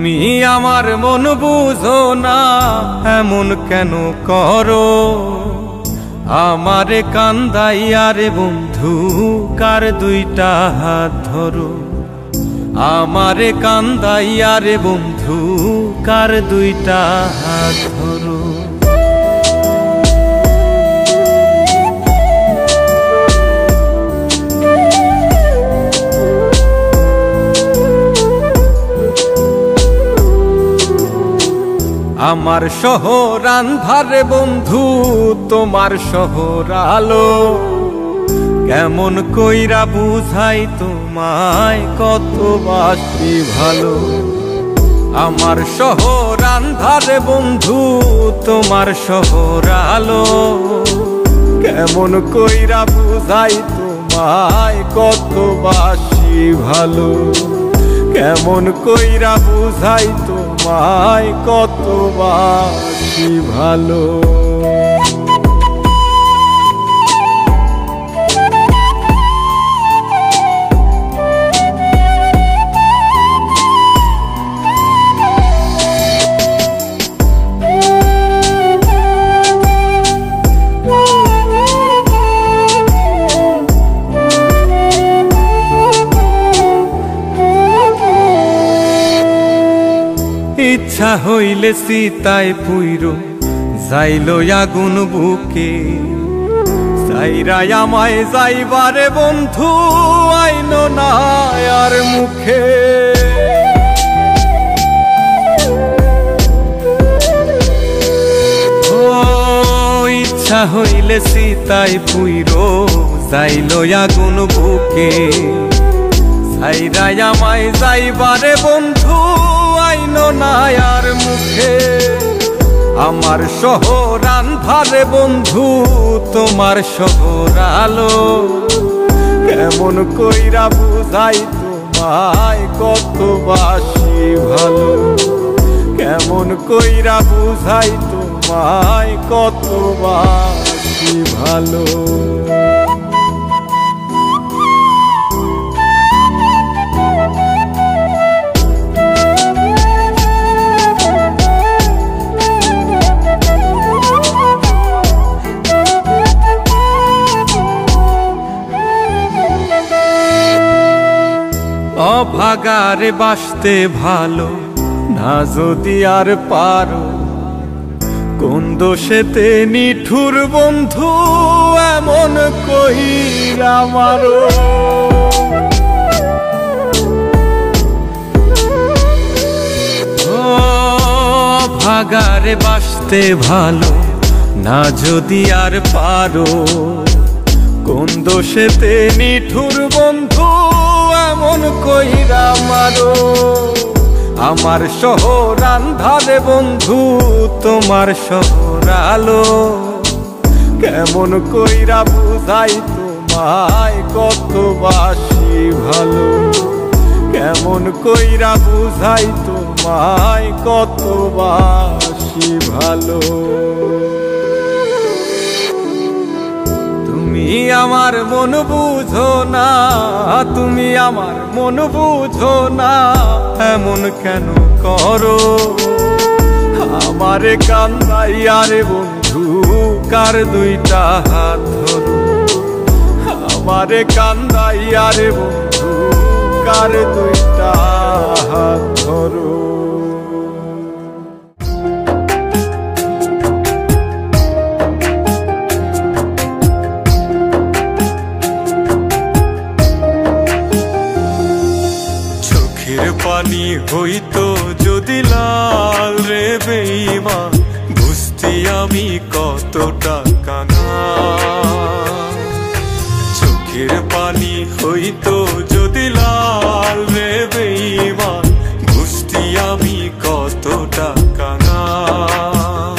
তুমি আমার মন বুঝো না, এমন কেন করো? আমারে কান্দাইয়া রে বন্ধু, কার দুইটা হাত ধরো। আমারে কান্দাইয়া রে বন্ধু, কার দুইটা হাত ধরো। আমার শহর আন্ধারে বন্ধু, তোমার শহর আলো। কেমন কইরা বুঝাই তোমায়, কত বাসি ভালো। আমার শহর আন্ধারে বন্ধু, তোমার শহর আলো। কেমন কইরা বুঝাই তোমায়, কত বাসি ভালো। কেমন কইরা বুঝাই তোমায়, কত বাসি ভালো। ইচ্ছা হইলে সীতায় পুইরো যাইলো আগুন বুকে। যাইরাই আমায় যাইবারে বন্ধু, আইনো না আর মুখে। ও ইচ্ছা হইলে সীতায় পুইরো যাইলো আগুন বুকে। যাইরাই আমায় যাইবারে বন্ধু, আইনো না আর মুখে। আমার শহর আন্ধারে বন্ধু, তোমার শহর আলো। কেমন কইরা বুঝাই তোমায়, কত বাসি ভালো। কেমন কইরা বুঝাই তোমায়, কত বাসি ভালো। অভাগারে বাসতে ভালো না যদি আর পারো। কোন দোষেতে নিঠুর বন্ধু, এমন কইরা মারো। অভাগারে বাসতে ভালো না যদি আর পারো। কোন দোষেতে নিঠুর বন্ধু, এমন কইরা মারো। আমার শহর আন্ধারে বন্ধু, তোমার শহর আলো। কেমন কইরা বুঝাই তোমায়, কত বাসি ভালো। কেমন কইরা বুঝাই তোমায়, কত বাসি ভালো। তুমি আমার মন বুঝো না, তুমি আমার মন বুঝো না, এমন কেন করো? আমারে কান্দাইয়া রে বন্ধু, কার দুইটা হাত ধরো। আমারে কান্দাইয়া রে বন্ধু, কার দুইটা হাত ধরো। পানি হইতো যদি লাল রে বেঈমান, বুঝতি আমি কতটা কাঙাল। চোখের পানি হইতো যদি লাল রে বেঈমান, বুঝতি আমি কতটা কাঙাল।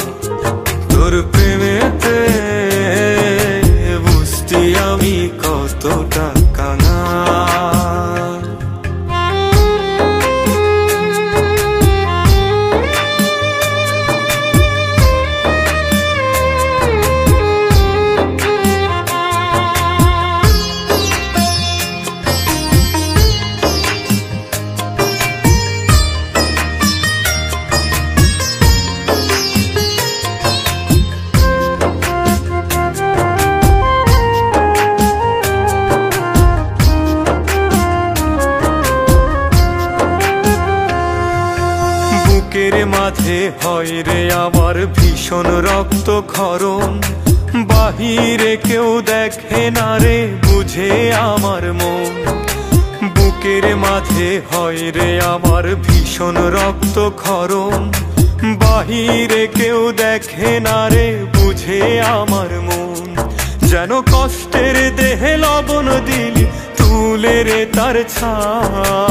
তোর প্রেমেতে বুঝতি আমি কতটা কাঙাল। বুকের মাঝে হয় রে আমার ভীষণ রক্তক্ষরণ, বাহিরে কেউ দেখে না রে বুঝে আমার মন। বুকের মাঝে হয় রে আমার ভীষণ রক্তক্ষরণ, বাহিরে কেউ দেখে না রে বুঝে আমার মন। যেন কষ্টের দেহে লবণ দিলি তুলে রে তার ছাপ,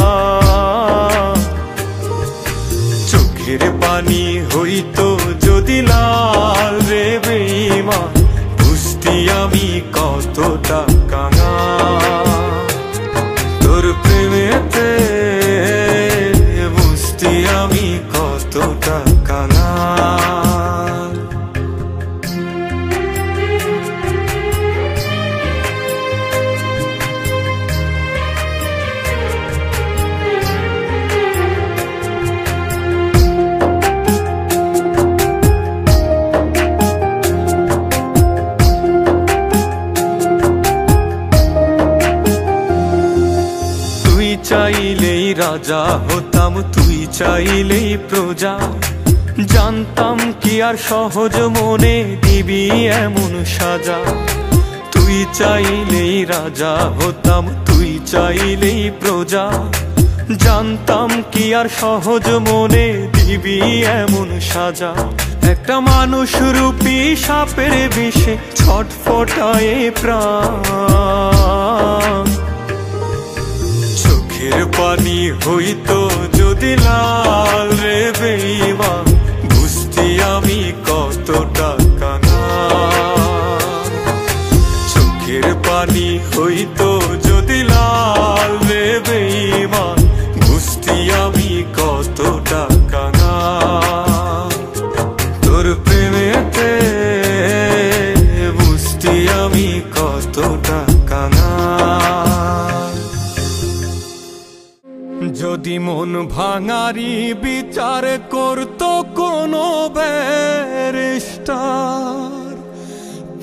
চোখের পানি হইতো যদি লাল রে বেঈমান, বুঝতি আমি কতটা কাঙাল তোর প্রেমেতে, বুঝতি আমি কতটা কাঙাল। চাইলেই রাজা হতাম, তুই চাইলেই প্রজা, জানতাম কি আর সহজ মনে দিবি এমন সাজা। তুই চাইলেই রাজা হতাম, তুই চাইলেই প্রজা, জানতাম কি আর সহজ মনে দিবি এমন সাজা। একটা মানুষ রূপী সাপের বিষে ছটফটায়ে প্রাণ, চোখের পানি হইতো যদি লাল রে বেঈমান, বুঝতি আমি কতটা কাঙাল। চোখের পানি হইতো যদি লাল রে বেঈমান, বুঝতি আমি কতটা কাঙাল তোর প্রেমেতে, বুঝতি আমি কতটা কাঙাল। যদি মন ভাঙারি বিচার করতো কোনো ব্যারিস্টার,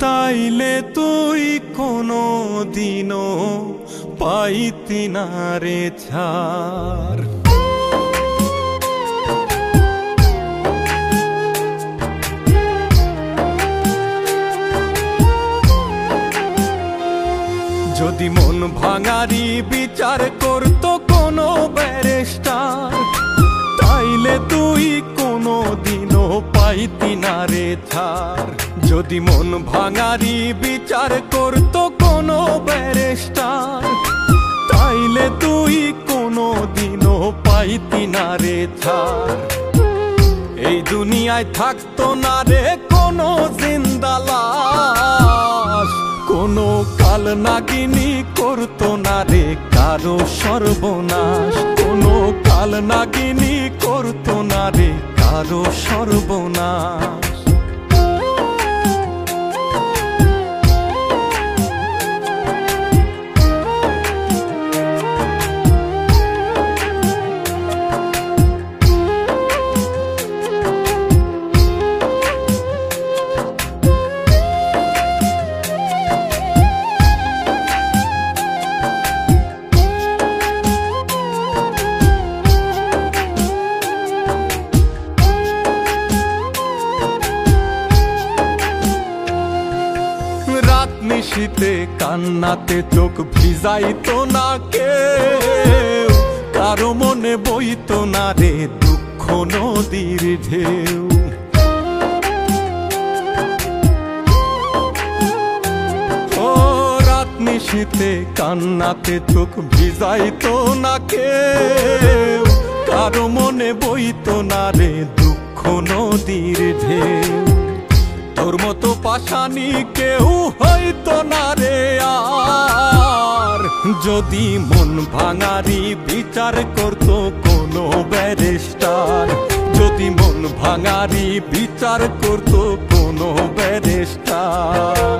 তাইলে তুই কোনো দিনও পাইতি না রে ছাড়। যদি মন ভাঙারি বিচার করতো কোনো ব্যারিস্টার, তাইলে তুই কোনো দিনও পাইতি না রে ছাড়। যদি মন ভাঙারি বিচার করতো কোনো ব্যারিস্টার, তাইলে তুই কোনো দিনও পাইতি না রে ছাড়। এই দুনিয়ায় থাকতো না রে কোনো জিন্দা লাশ, কোনো কাল নাগিনী করতো না রে কারো সর্বনাশ, কোনো কাল নাগিনী করতো না রে কারো সর্বনাশ। নিশীতে কান্নাতে চোখ ভিজাইতো না কেউ, কারো মনে বইতো না রে দুঃখ নদীর ঢেউ। ও রাত নিশীতে কান্নাতে চোখ ভিজাইতো না কেউ, কারো মনে বইতো না রে দুঃখ নদীর ঢেউ। তোর মতো পাশানি কেউ হইতো না রে আর, যদি মন ভাঙারি বিচার করতো কোনো ব্যারিস্টার। যদি মন ভাঙারি বিচার করতো কোনো ব্যারিস্টার।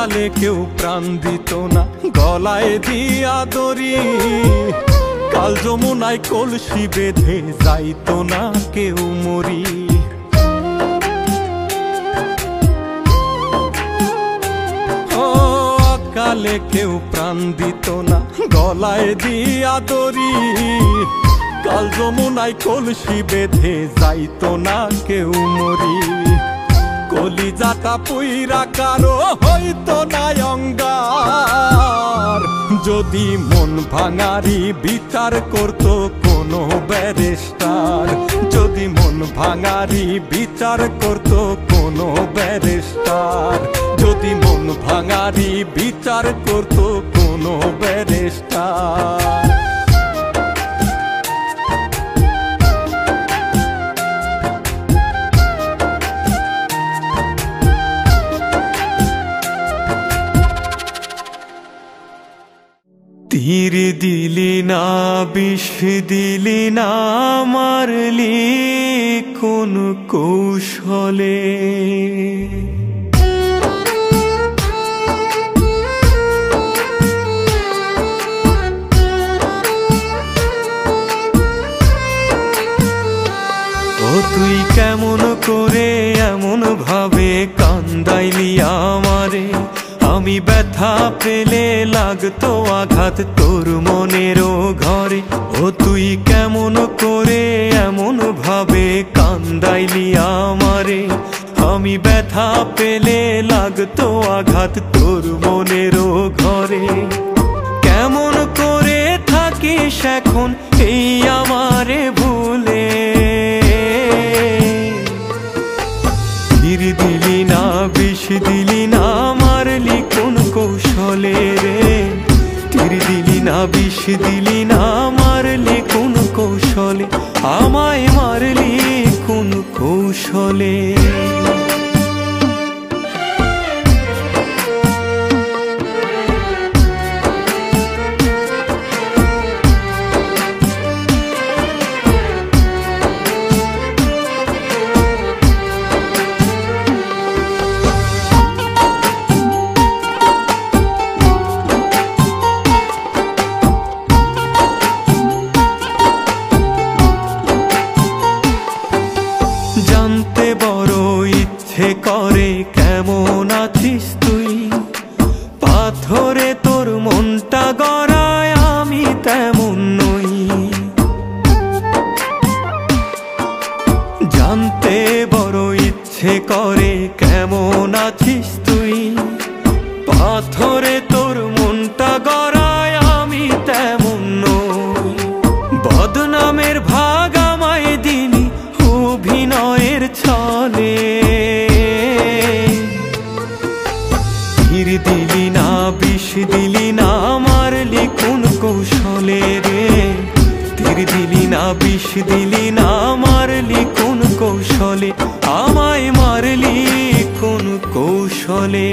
অকালে কেউ প্রাণ দিত না গলায় দিয়া দড়ি, কাল যমুনায় কলসি বেঁধে যাইতো না কেউ মরি। অকালে কেউ প্রাণ দিত না গলায় দিয়া দড়ি, কাল যমুনায় কলসি বেঁধে যাইতো না কেউ মরি। কলিজাটা পুইরা কারো হইতো না অঙ্গার, যদি মন ভাঙারি বিচার করত কোনো ব্যারিস্টার, যদি মন ভাঙারি বিচার করত কোনো ব্যারিস্টার, যদি মন ভাঙারি বিচার করত কোনো ব্যারিস্টার। তীর দিলি না বিষ দিলি না মারলি কোন কৌশলে, ও তুই কেমন করে এমন ভাবে কান্দাইলি আমারে, আমি ব্যথা পেলে লাগতো আঘাত তোর মনেরও ঘরে। ও তুই কেমন করে এমন ভাবে কান্দাইলি আমারে, আমি ব্যথা পেলে লাগতো আঘাত তোর মনেরও ঘরে। কেমন করে থাকিস এখন এই আমারে ভুলে, তীর দিলি না বিষ দিলি না মারলি কোন কৌশলে রে, তীর দিলি না বিষ দিলি না মারলি কোন কৌশলে, আমায় মারলি কোন কৌশলে। জানতে বড় ইচ্ছে করে কেমন আছিস তুই, পাথরে তোর মনটা গড়ায় আমি তেমন নই। জানতে বড় ইচ্ছে করে কেমন আছিস তুই, পাথরে তোর মনটা গড়ায় আমি তেমন নই। বদনামের ভাগ আমায় দিলি অভিনয়ের ছলে, তীর দিলি না বিষ দিলি না মারলি কোন কৌশলে রে, তীর দিলি না বিষ দিলি না মারলি কোন কৌশলে, আমায় মারলি কোন কৌশলে।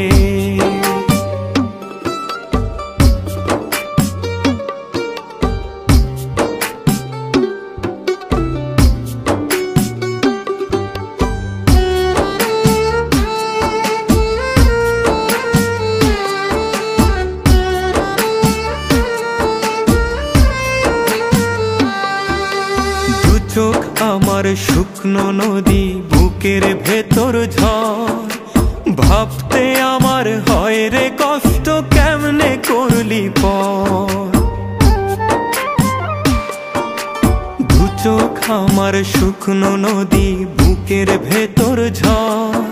চোখ আমার শুকনো নদী বুকের ভেতর ঝড়, ভাবতে আমার হয় রে কষ্ট কেমনে করলি পর। দু চোখ আমার শুকনো নদী বুকের ভেতর ঝড়,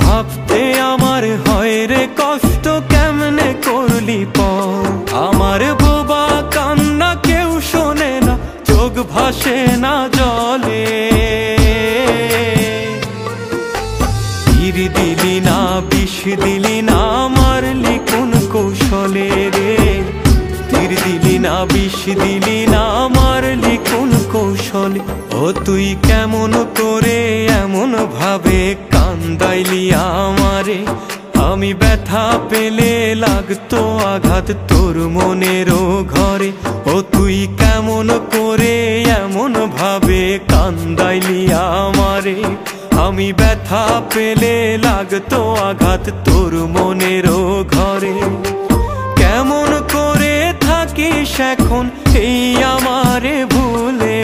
ভাবতে আমার হয় রে কষ্ট কেমনে করলি পর। আমার বোবা কান্না কেউ শোনে না চোখ ভাসে না জলে, তীর দিলি না বিষ দিলি না মারলি কোন কৌশলে রে, তীর দিলি না বিষ দিলি না মারলি কোন কৌশলে। ও তুই কেমন করে এমন ভাবে কান্দাইলি আমারে, আমি ব্যথা পেলে লাগতো আঘাত তোর মনেরও ঘরে। ও তুই কেমন করে এমন ভাবে কান্দাইলি আমারে, আমি ব্যথা পেলে লাগতো আঘাত তোর মনেরও এখন এই আমারে ভুলে।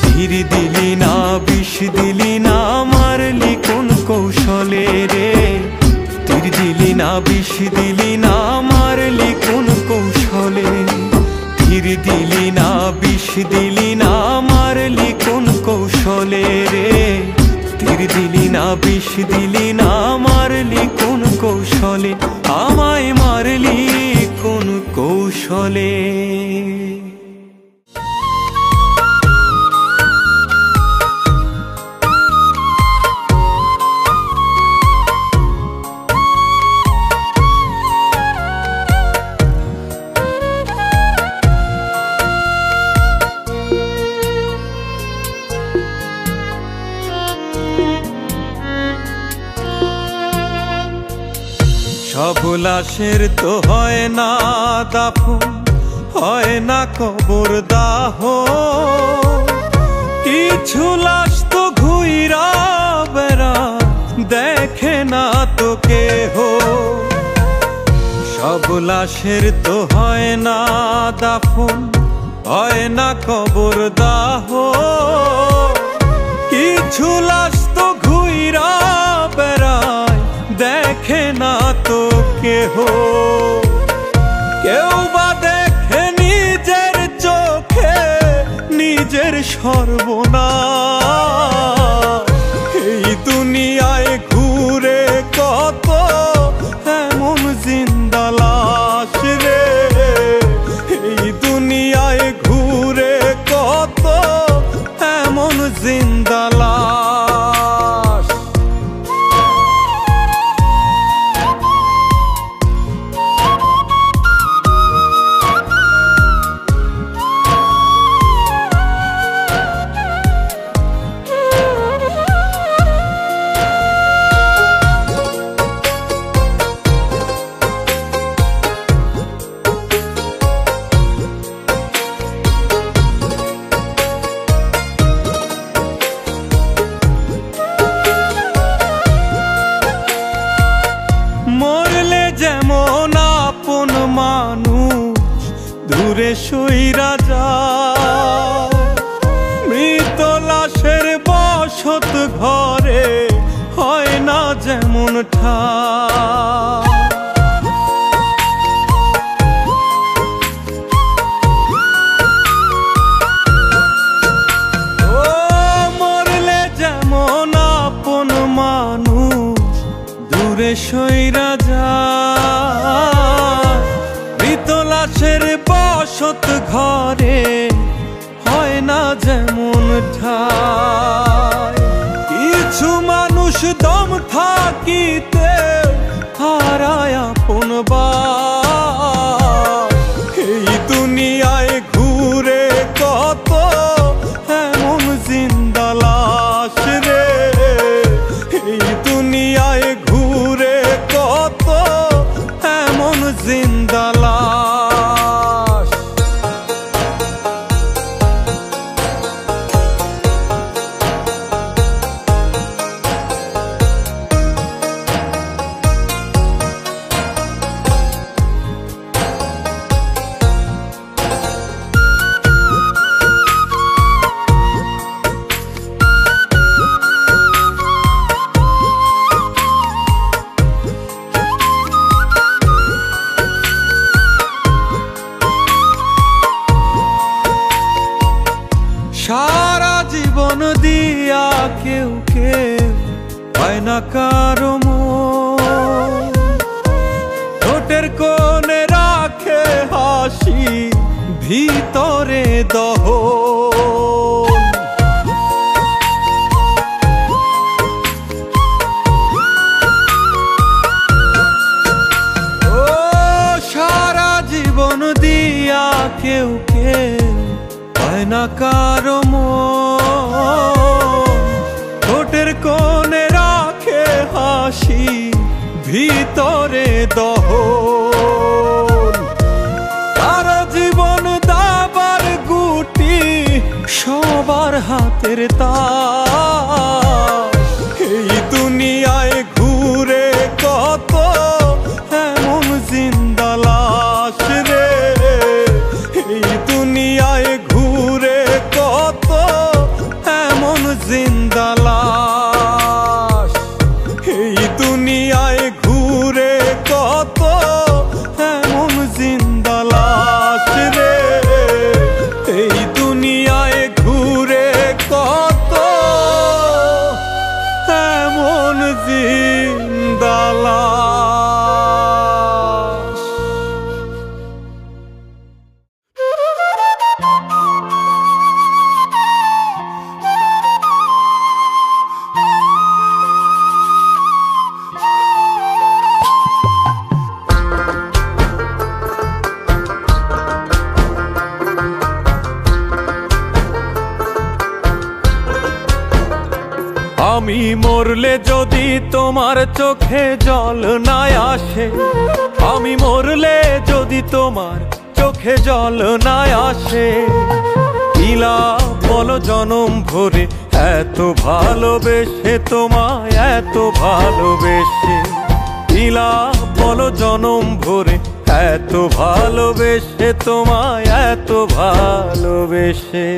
তীর দিলি না বিষ দিলি না মারলি কোন কৌশলে রে, তীর দিলি না বিষ দিলি না মারলি কোন কৌশলে, তীর দিলি না বিষ দিলি না মারলি কোন কৌশলে রে, তীর দিলি না বিষ দিলি না মারলি কোন কৌশলে, আমায় মারলি কোন কৌশলে। সব লাশের তো হয় না দাফন, হয় না কবর দাহ, কিছু লাশ তো ঘুইরা বেড়া দেখে না তো কেহ। সব লাশের তো হয় না দাফন, হয় না কবর দাহ, কিছু লাশ তো ঘুইরা বেড়ায় দেখে না তো কেহ। কেউ বা দেখে নিজের চোখে নিজের সর্বনাশ, এই দুনিয়ায় ঘুরে কত এমন জিন্দা লাশ রে, এই দুনিয়ায় ঘুরে কত এমন জিন্দা লাশ। মরলে যেমন আপন মানুষ দূরে সইরা যায়, মৃত লাশের বসত ঘরে হয় না যেমন ঠাই। ও মরলে যেমন আপন মানুষ দূরে সইরা যায়, মৃত লাশের বসত ঘরে হয় না যেমন ঠাই। কিছু মানুষ দম থাকিতে হারায় আপন বাস, এই দুনিয়ায় ঘুরে কত এমন জিন্দা লাশ রে, এই দুনিয়ায় ঘুরে কত এমন জিন্দা লাশ। সারা জীবন দিয়া কেউ কেউ হয় না কারো মন, ঠোঁটের কোণে রাখে হাসি ভিতরে দহন। ও সারা জীবন দিয়া কেউ কেউ হয় না কারো মন, ঠোঁটের কোণে রাখে হাসি ভিতরে দহন। তারা জীবন দাবার গুটি সবার হাতের তাস, এই দুনিয়ায় ঘুরে কত এমন জিন্দা দুনিয়ায় ঘুরে কত এমন জিন্দা লাশ রে, এই দুনিয়ায় ঘুরে কত এমন জিন্দা লাশ। আমি মরলে যদি তোমার চোখে জল না আসে, আমি মরলে যদি তোমার চোখে জল না আসে, ইলা বলো জনম ভরে এত ভালোবেসে তোমায়, এত ভালোবেসে, ইলা বলো জনম ভরে এত ভালোবেসে তোমায়, এত ভালোবেসে।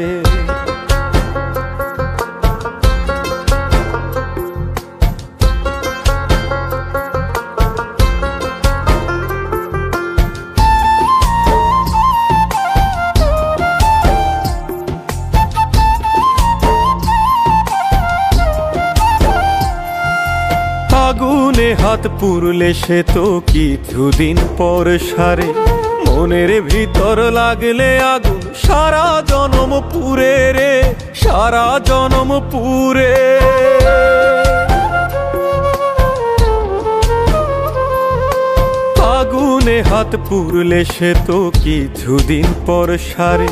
আগুনে হাত পুরলে সে তো কিছুদিন পর সারে, মনের ভিতর লাগলে আগুন সারা জনম পুরে রে, সারা জনম পুরে। আগুনে হাত পুরলে সে তো কিছুদিন পর সারে,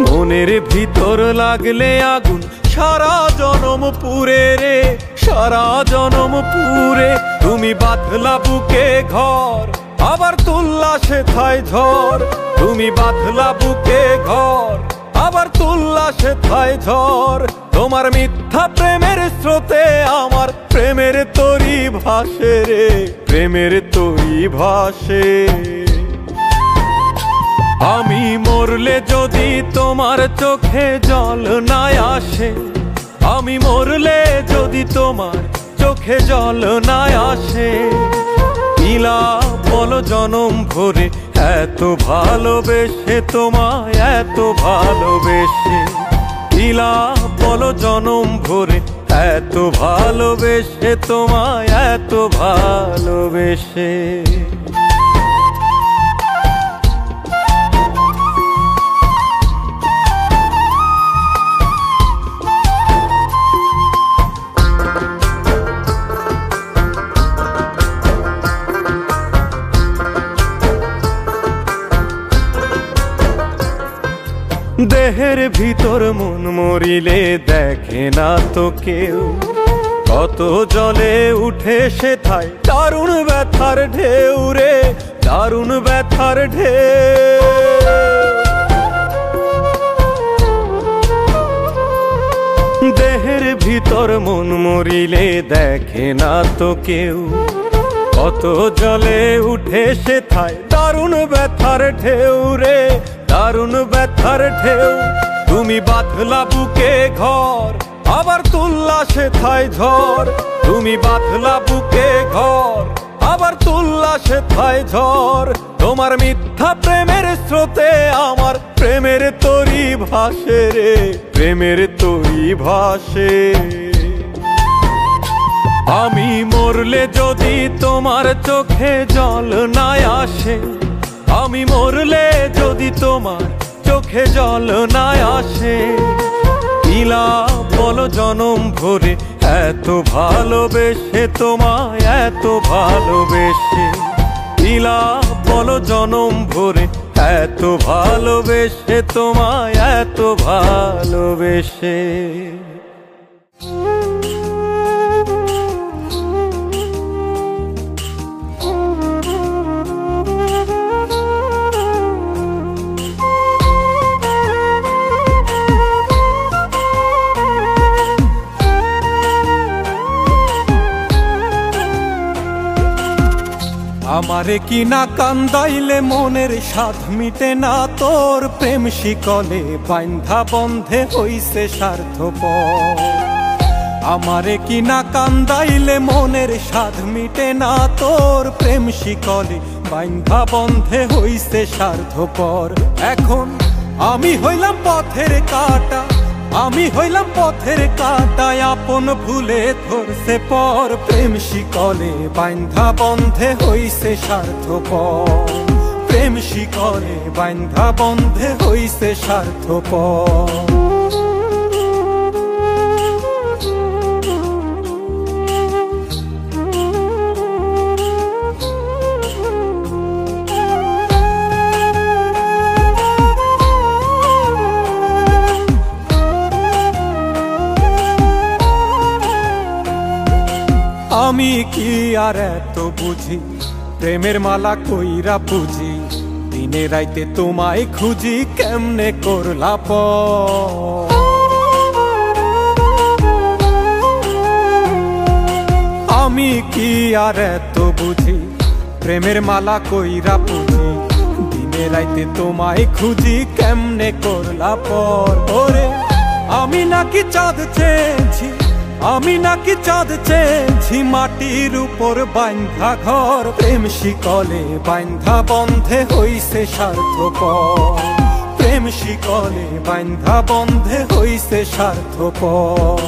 মনের ভিতর লাগলে আগুন সারা জনম পুরে রে, সারা জনম পুরে। তুমি বাঁধলা বুকে ঘর আবার তুললা সেথায় ঝড়, তুমি বাঁধলা বুকে ঘর আবার তুললা সেথায় ঝড়। তোমার মিথ্যা প্রেমের স্রোতে আমার প্রেমের তরি ভাসে রে, প্রেমের তরি ভাসে। আমি মরলে যদি তোমার চোখে জল না আসে, আমি মরলে যদি তোমার চোখে জল না আসে, ইলা বলো জনম ভরে এত ভালোবেসে তোমায়, এত ভালোবেসে, ইলা বলো জনম ভরে এত ভালোবেসে তোমায়, এত ভালোবেসে। দেহের ভিতর মন মরিলে দেখে না তো কেউ, কত জলে উঠে সেথায় দারুণ ব্যথার ঢেউ রে, দারুণ ব্যথার ঢেউ। দেহের ভিতর মন মরিলে দেখে না তো কেউ, কত জলে উঠে সেথায় দারুণ ব্যথার ঢেউ রে, দারুণ ব্যথার ঢেউ। তুমি বাঁধলা বুকে ঘর আবার তুললা সেথায় ঝড়, তুমি বাঁধলা বুকে ঘর আবার তুললা সেথায় ঝড়। তোমার মিথ্যা প্রেমের স্রোতে আমার প্রেমের তরি ভাসে রে, প্রেমের তরি ভাসে। আমি মরলে যদি তোমার চোখে জল না আসে, আমি মরলে যদি তোমার চোখে জল না আসে, ইলা বলো জনম ভরে এত ভালোবেসে তোমায়, এত ভালোবেসে, ইলা বলো জনম ভরে এত ভালোবেসে তোমায়, এত ভালোবেসে। আমারে কি না কান্দাইলে মনের স্বাদ মিটে না, তোর প্রেম শিকলে বান্ধা বন্ধে হইছে স্বার্থপর। আমারে কি না কান্দাইলে মনের স্বাদ মিটে না তোর প্রেম শিকলে বাইন্ধা বন্ধে হইছে স্বার্থপর। এখন আমি হইলাম পথের কাঁটা, আমি হইলাম পথের কাঁটায় আপন ভুলে ধরছে পর প্রেম শিকলে বাইন্ধা বন্ধে হইছে স্বার্থপর। প্রেম শিকলে বাইন্ধা বন্ধে হইছে স্বার্থপর। আমি কি আর এত বুঝি প্রেমের মালা কইরা পুজি, দিনে রাইতে তোমায় খুঁজি কেমনে করলা পর। আমি কি আর এত বুঝি প্রেমের মালা কইরা পুজি, দিনে রাইতে তোমায় খুঁজি কেমনে করলা পর। ওরে আমি নাকি চাঁদ চেয়েছি, আমি নাকি চাঁদ চেয়েছি মাটির উপর বাইন্ধা ঘর। প্রেম শিকলে বাইন্ধা বন্ধে হইছে স্বার্থপর। প্রেম শিকলে বাইন্ধা বন্ধে হইছে স্বার্থপর।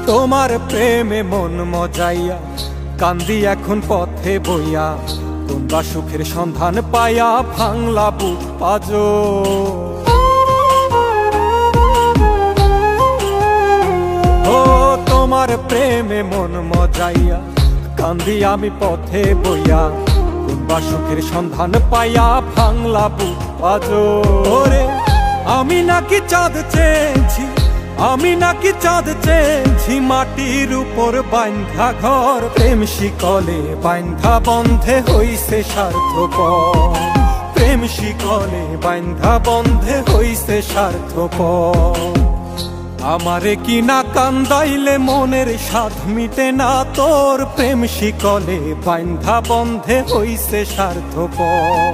তোমার প্রেমে মন মজাইয়া কান্দি এখন পথে বইয়া, তোমরা সুখের সন্ধান পাইয়া ভাঙলা বুক পাজো। ও তোমার প্রেমে মন মজাইয়া কান্দি আমি পথে বইয়া, তোমরা সুখের সন্ধান পাইয়া ভাঙলা বুক পাজো। ওরে আমি নাকি চাঁদ চেয়েছি, আমি নাকি চাঁদ চেয়েছি মাটির উপর বাইন্ধা ঘর। প্রেম শিকলে বাইন্ধা বন্ধে হইছে স্বার্থপর। প্রেম শিকলে বাইন্ধা বন্ধে হইছে স্বার্থপর। আমারে কি না কান্দাইলে মনের স্বাদ মিটে না তোর প্রেম শিকলে বাইন্ধা বন্ধে হইছে স্বার্থপর।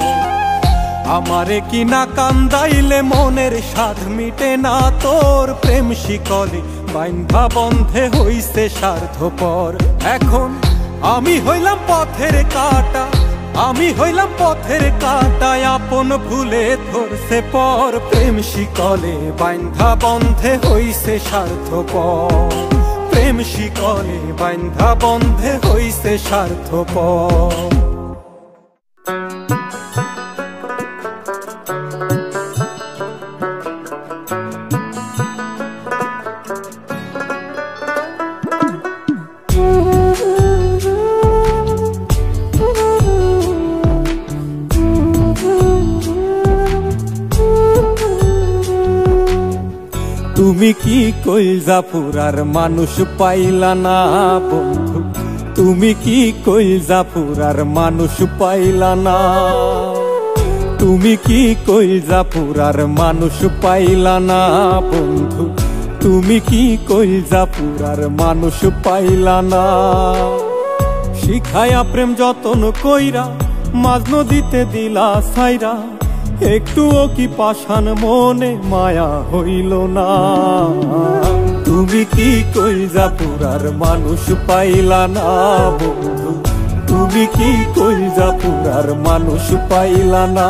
আমারে কি না কান্দাইলে মনের স্বাদ মিটে না তোর প্রেম শিকলে বাইন্ধা বন্ধে হইছে স্বার্থপর। এখন আমি হইলাম পথের কাঁটা, আমি হইলাম পথের কাঁটায় আপন ভুলে ধরছে পর। প্রেম শিকলে বাইন্ধা বন্ধে হইছে স্বার্থপর। প্রেম শিকলে বাইন্ধা বন্ধে হইছে স্বার্থপর। তুমি কি কইলজা পুরার মানুষ পাইলা না বন্ধু, তুমি কি কইলজা পুরার মানুষ পাইলা না। তুমি কি কইলজা পুরার মানুষ পাইলা না বন্ধু, তুমি কি কইলজা পুরার মানুষ পাইলা না। শিখায়া প্রেম যতন কইরা মাঝ নদীতে দিলা ছাইরা, একটুও কি পাষাণ মনে মায়া হইল না। তুমি কি কইলজা পুরার মানুষ পাইলা না বন্ধু, তুমি কি কইলজা পুরার মানুষ পাইলা না।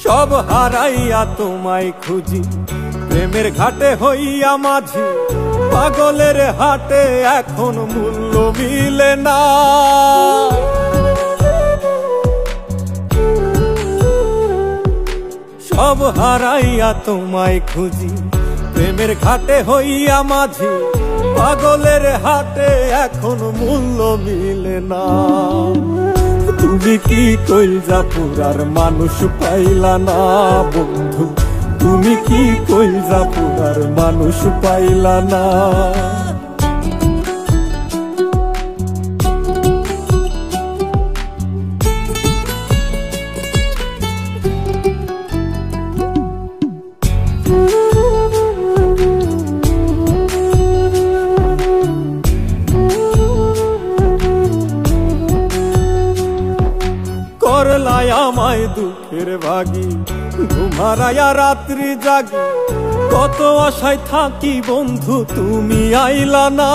সব হারাইয়া তোমায় খুঁজি, প্রেমের ঘাটে হইয়া মাঝি, পাগলের হাটে এখন মূল্য মিলে না। সব হারাইয়া তোমায় খুঁজি, প্রেমের ঘাটে হইয়া মাঝি, পাগলের হাটে এখন মূল্য মিলে না। তুমি কি কইলজা পুরার মানুষ পাইলা না বন্ধু, তুমি কি কইলজা পুরার মানুষ পাইলা না। করলাই আমায় দুঃখের ভাগী, ঘুম হারাইয়া রাত্রি জাগি, কত আশায় থাকি বন্ধু তুমি আইলা না।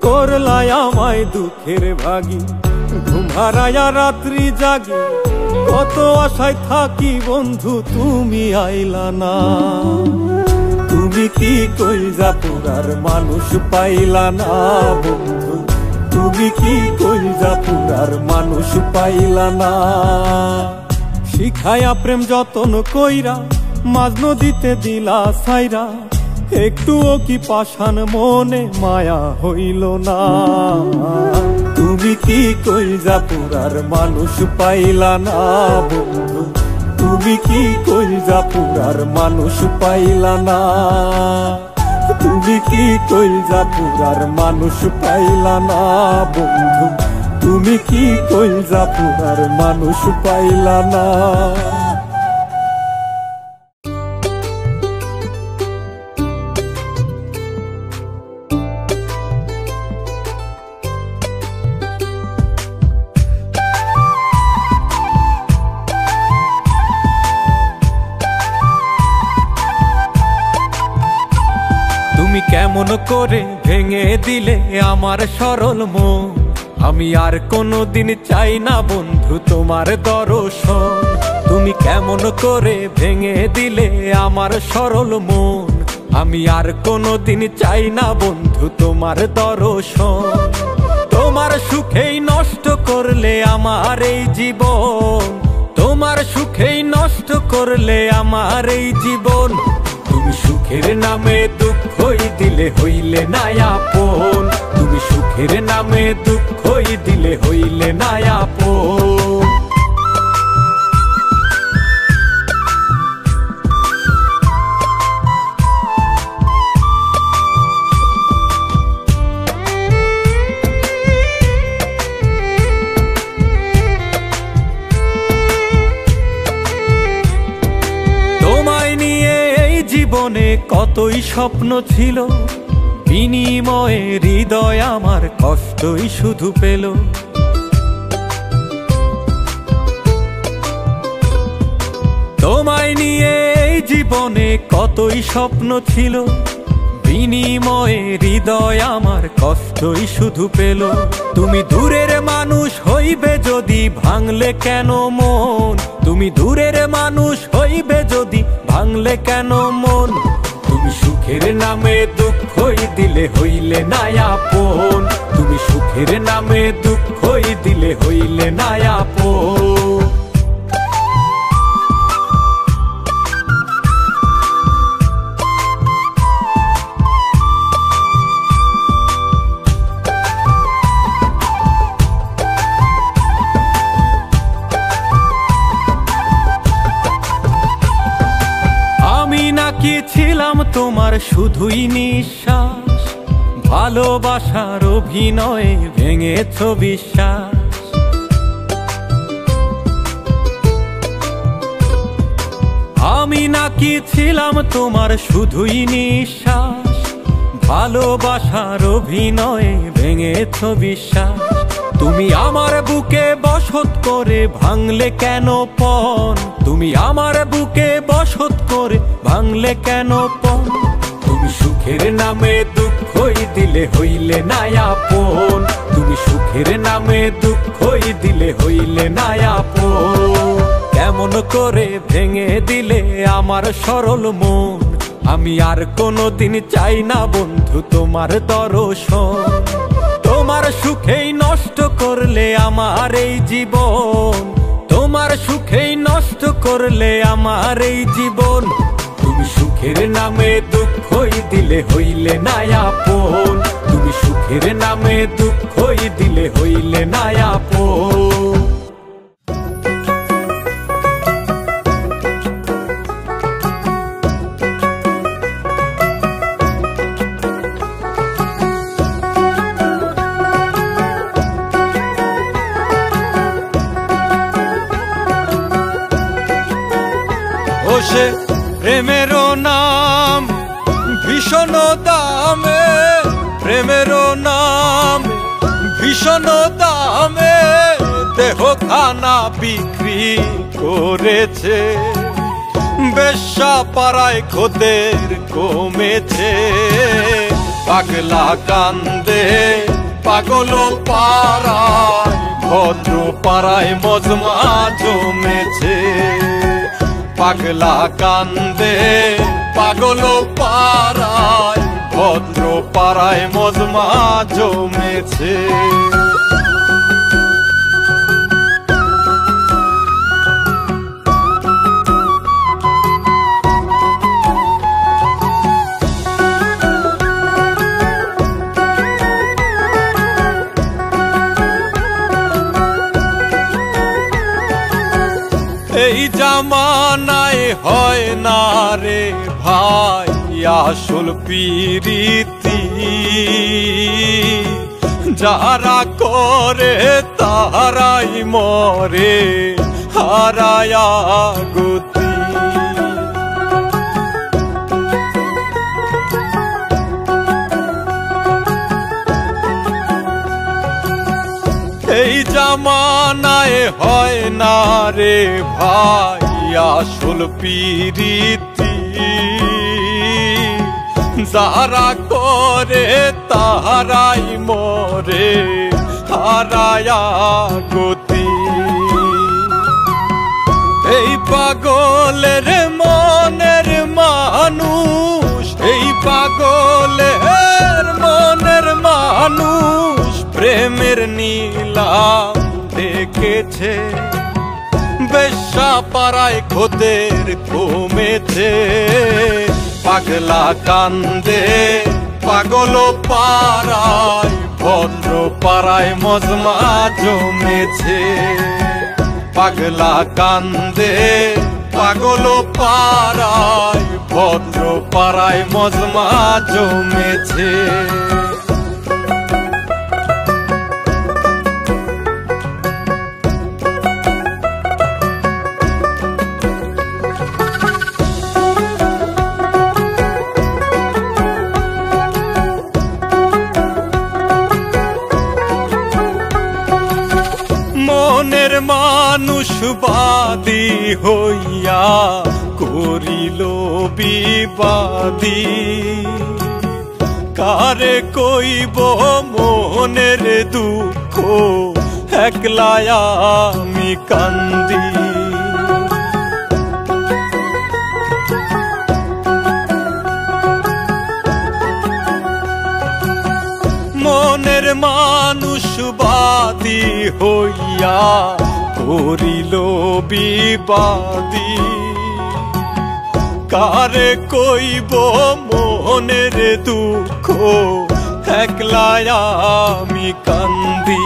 করলাই আমায় দুঃখের ভাগী, ঘুম হারাইয়া রাত্রি জাগি, কত আশায় থাকি বন্ধু তুমি আইলা না। তুমি কি কইলজা পুরার মানুষ পাইলা না বন্ধু, তুমি কি কইলজা পুরার মানুষ পাইলা না। শিখায়া প্রেম যতন কইরা, মাঝ নদীতে দিলা ছাইরা, একটুও কি পাষাণ মনে মায়া হইল না। তুমি কি কইলজা পুরার মানুষ পাইলা না বন্ধু, তুমি কি কইলজা পুরার মানুষ পাইলা না। তুমি কি কইলজা পুরার মানুষ পাইলা না বন্ধু, তুমি কি কইলজা পুরার মানুষ পাইলা না। তুমি কেমন করে ভেঙে দিলে আমার সরল মন, আমি আর কোনোদিন চাই না বন্ধু তোমার দর্শন। তুমি কেমন করে ভেঙে দিলে আমার সরল মন, আমি আর কোনোদিন চাই না বন্ধু তোমার দর্শন। তোমার সুখেই নষ্ট করলে আমার এই জীবন, তোমার সুখেই নষ্ট করলে আমার এই জীবন। তুমি সুখের নামে দুঃখই দিলে হইলে না আপন, তুমি সুখের নামে দুঃখই দিলে হইলে না আপন। তোমায় নিয়ে এই জীবনে কতই স্বপ্ন ছিল, বিনিময়ে হৃদয় আমার কষ্টই শুধু পেল। তোমায় নিয়ে এই জীবনে কতই স্বপ্ন ছিল, বিনিময়ে হৃদয় আমার কষ্টই শুধু পেল। তুমি দূরের মানুষ হইবে যদি ভাঙলে কেন মন, তুমি দূরের মানুষ হইবে যদি ভাঙলে কেন মন। তুমি সুখের নামে দুঃখই দিলে হইলে না আপন, তুমি সুখের নামে দুঃখই দিলে হইলে না আপন। কি ছিলাম তোমার শুধুই নিঃশ্বাস, ভালোবাসার অভিনয়ে ভেঙেছ বিশ্বাস। আমি নাকি ছিলাম তোমার শুধুই নিঃশ্বাস, ভালোবাসার অভিনয়ে ভেঙেছ বিশ্বাস। তুমি আমার বুকে বসত করে ভাঙলে কেন পণ, তুমি আমার বুকে বসত করে ভাঙলে কেন পণ। তুমি সুখের নামে দুঃখই দিলে হইলে না আপন, তুমি সুখের নামে দুঃখই দিলে হইলে না আপন। কেমন করে ভেঙে দিলে আমার সরল মন, আমি আর কোনোদিন চাই না বন্ধু তোমার দর্শন। তোমার তোমার সুখেই নষ্ট করলে আমার এই জীবন, তোমার সুখেই নষ্ট করলে আমার এই জীবন। তুমি সুখের নামে দুঃখই দিলে হইলে না আপন, তুমি সুখের নামে দুঃখই দিলে হইলে না আপন। সে প্রেমেরও নাম ভীষণ দামে, প্রেমেরও নাম ভীষণ দামে দেহ খানা বিক্রি করেছে। বেশ্যা পাড়ায় খোদের কমেছে, পাগলা কান্দে পাগল পাড়ায়, ভদ্র পাড়ায় মজমা জমেছে। পাগলা কান্দে পাগল পাড়ায়, ভদ্র পাড়ায় মজমা জমেছে। এই জামানায় হয় না রে ভাই আসল প্রীতি, যারা করে তারাই মরে হারায়া গতি। এই জামানায় হয় না রে ভাই আসল প্রীতি, যারা করে তাহারাই মরে হারায়া গতি। এই পাগলের মনের মানুষ, এই পাগলের মনের মানুষ প্রেমের নীলাম দেখেছে। বেশ্যা পাড়ায় খোদের কমেছে, পাগলা কান্দে পাগল পাড়ায়, ভদ্র পাড়ায় মজমা জমেছে। পাগলা কান্দে পাগল পাড়ায়, ভদ্র পাড়ায় মজমা জমেছে। মনের মানুষ বাদী হইয়া করিল বিবাদী, কারে কইব মনের দুঃখ একলাই আমি কান্দি। মনের মানুষ বাদী হইয়া করিল বিবাদী, কারে কইব মনের দুঃখ একলাই আমি কান্দি।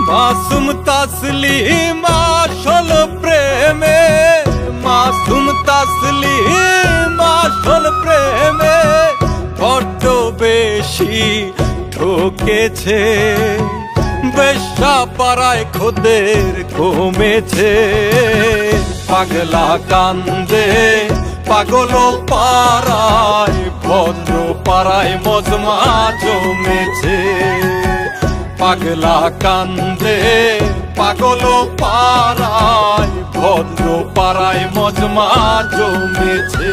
মাসুম তাসলিম আসল প্রেমে, মাসুম তাসলিম আসল প্রেমে বড্ড বেশি ঠকেছে। বেশ্যা পাড়ায় খোদের কমেছে, পাগলা কান্দে পাগল পাড়ায়, ভদ্র পাড়ায় মজমা জমেছে। পাগলা কান্দে পাগল পাড়ায়, ভদ্র পাড়ায় মজমা জমেছে।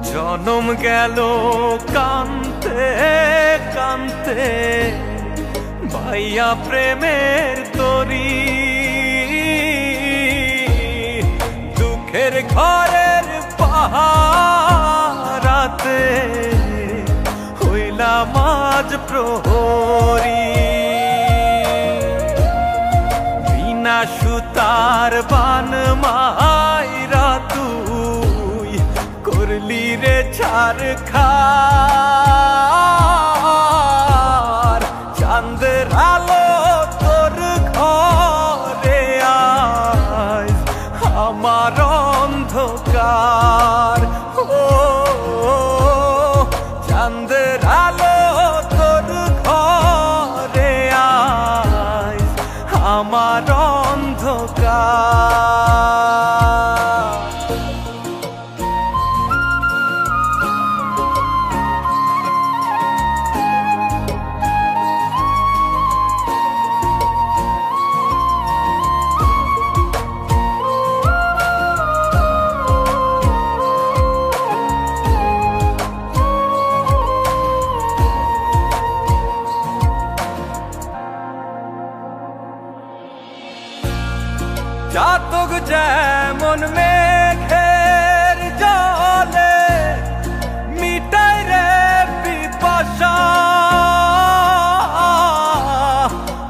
জনম গেল কানতে কানতে ভাইয়া প্রেমের তরি দুঃখের ঘরের পাহারাতে হইলাম আজ প্রহরী বিনা সুতার বান মাইরা তুই করলি রে ছারখার চাঁদের আলো তোর ঘরে আজ আমার অন্ধকার ও চাঁদের আলো তোর ঘরে আজ আমার অন্ধকার চাতক যেমন মেঘের জলে মিটাই রে পিপাসা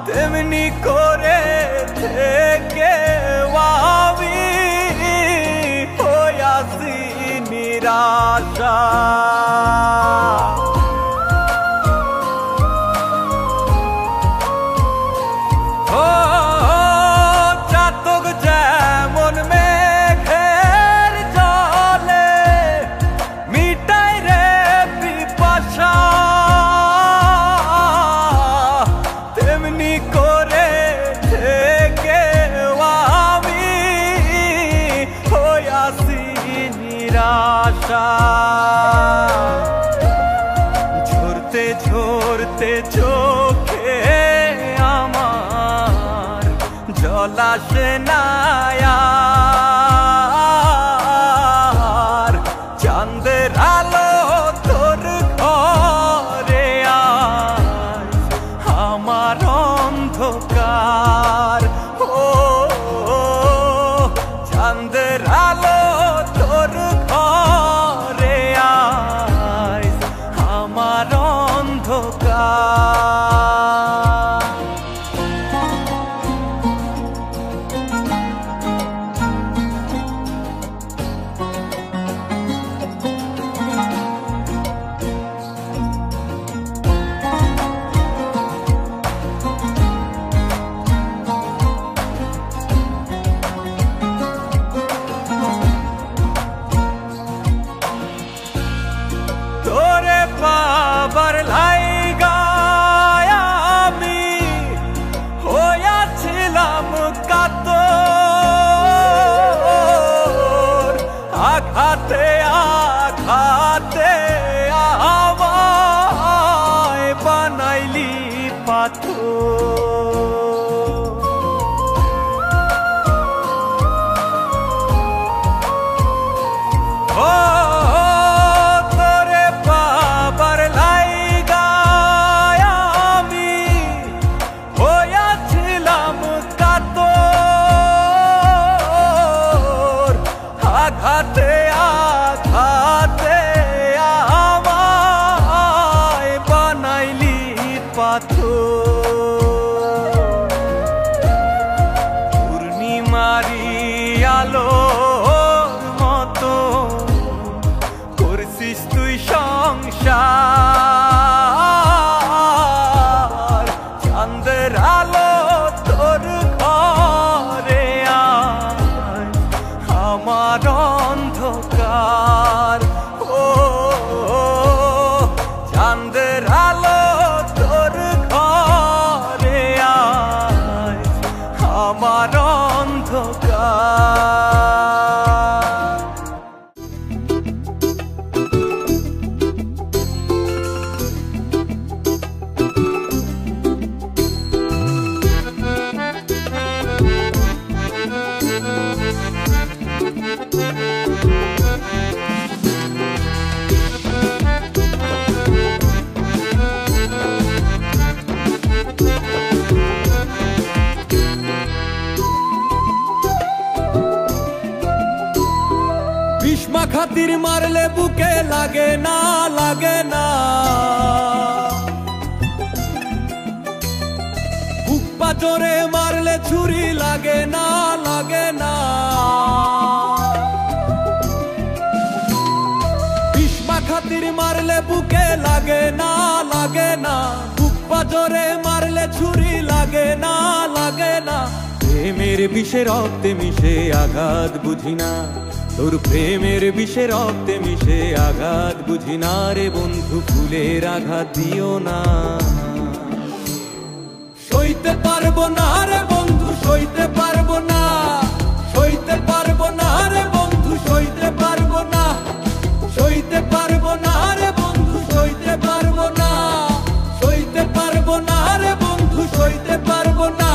তেমনি করে থেকে আমি হইয়াছি নিরাশা ঝরতে ঝরতে চোখে আমার জল আসে না আর চাঁদের আলো তোর ঘরে আজ আমার অন্ধকার ও চাঁদের আলো তোর ঘরে আজ আমার অন্ধকার তোরে পাবার লাইগায় আমি হইয়াছিলাম কাতর আঘাতে আঘাতে আমায় বানাইলি পাথর আঘাতে আঘাতে আমায় বানাইলি পাথর পূর্ণিমারি আলোর মতো করছিস তুই সংসার চাঁদের আলো তোর ঘরে আজ আমার অন্ধকার ও চাঁদের আলো তোর ঘরে আজ আমার অন্ধকার খাতির মারলে বুকে লাগে না, লাগে না। বুক পাথরে মারলে ছুরি লাগে না, লাগে না। বিষ্মা খাতির মারলে বুকে লাগে না, লাগে না। বুক পাথরে মারলে ছুরি লাগে না, লাগে না। প্রেমের বিষে রক্তে মিশে আঘাত বুঝি না, তোর প্রেমের বিষে রক্তে মিশে আঘাত বুঝি না রে বন্ধু, ফুলের আঘাত দিও না। সইতে পারবো না রে বন্ধু, সইতে পারবো না, সইতে পারবো না রে বন্ধু, সইতে পারবো না, সইতে পারবো না রে বন্ধু, সইতে পারবো না, সইতে পারবো না রে বন্ধু, সইতে পারবো না।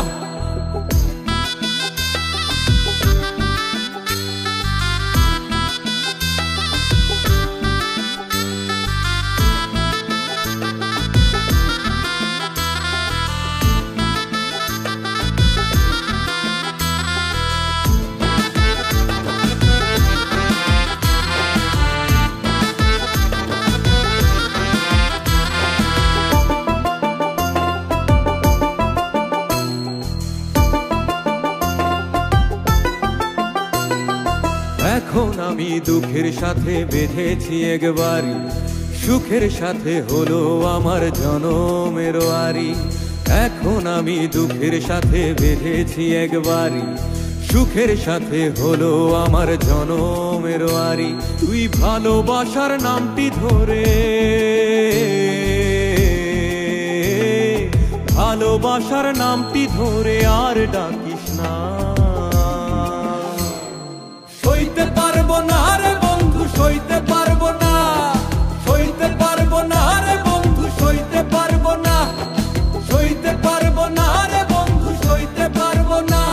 এখন আমি দুঃখের সাথে বেঁধেছি একবারই, সুখের সাথে হলো আমার জনমের আরি। এখন আমি দুঃখের সাথে বেঁধেছি একবারই, সুখের সাথে হলো আমার জনমের আরি। তুই ভালোবাসার নামটি ধরে, ভালোবাসার নামটি ধরে আর ডাকিস না। সইতে পারবো না রে বন্ধু, সইতে পারবো না, সইতে পারবো না রে বন্ধু, সইতে পারবো না, সইতে পারবো না রে বন্ধু, সইতে পারবো না,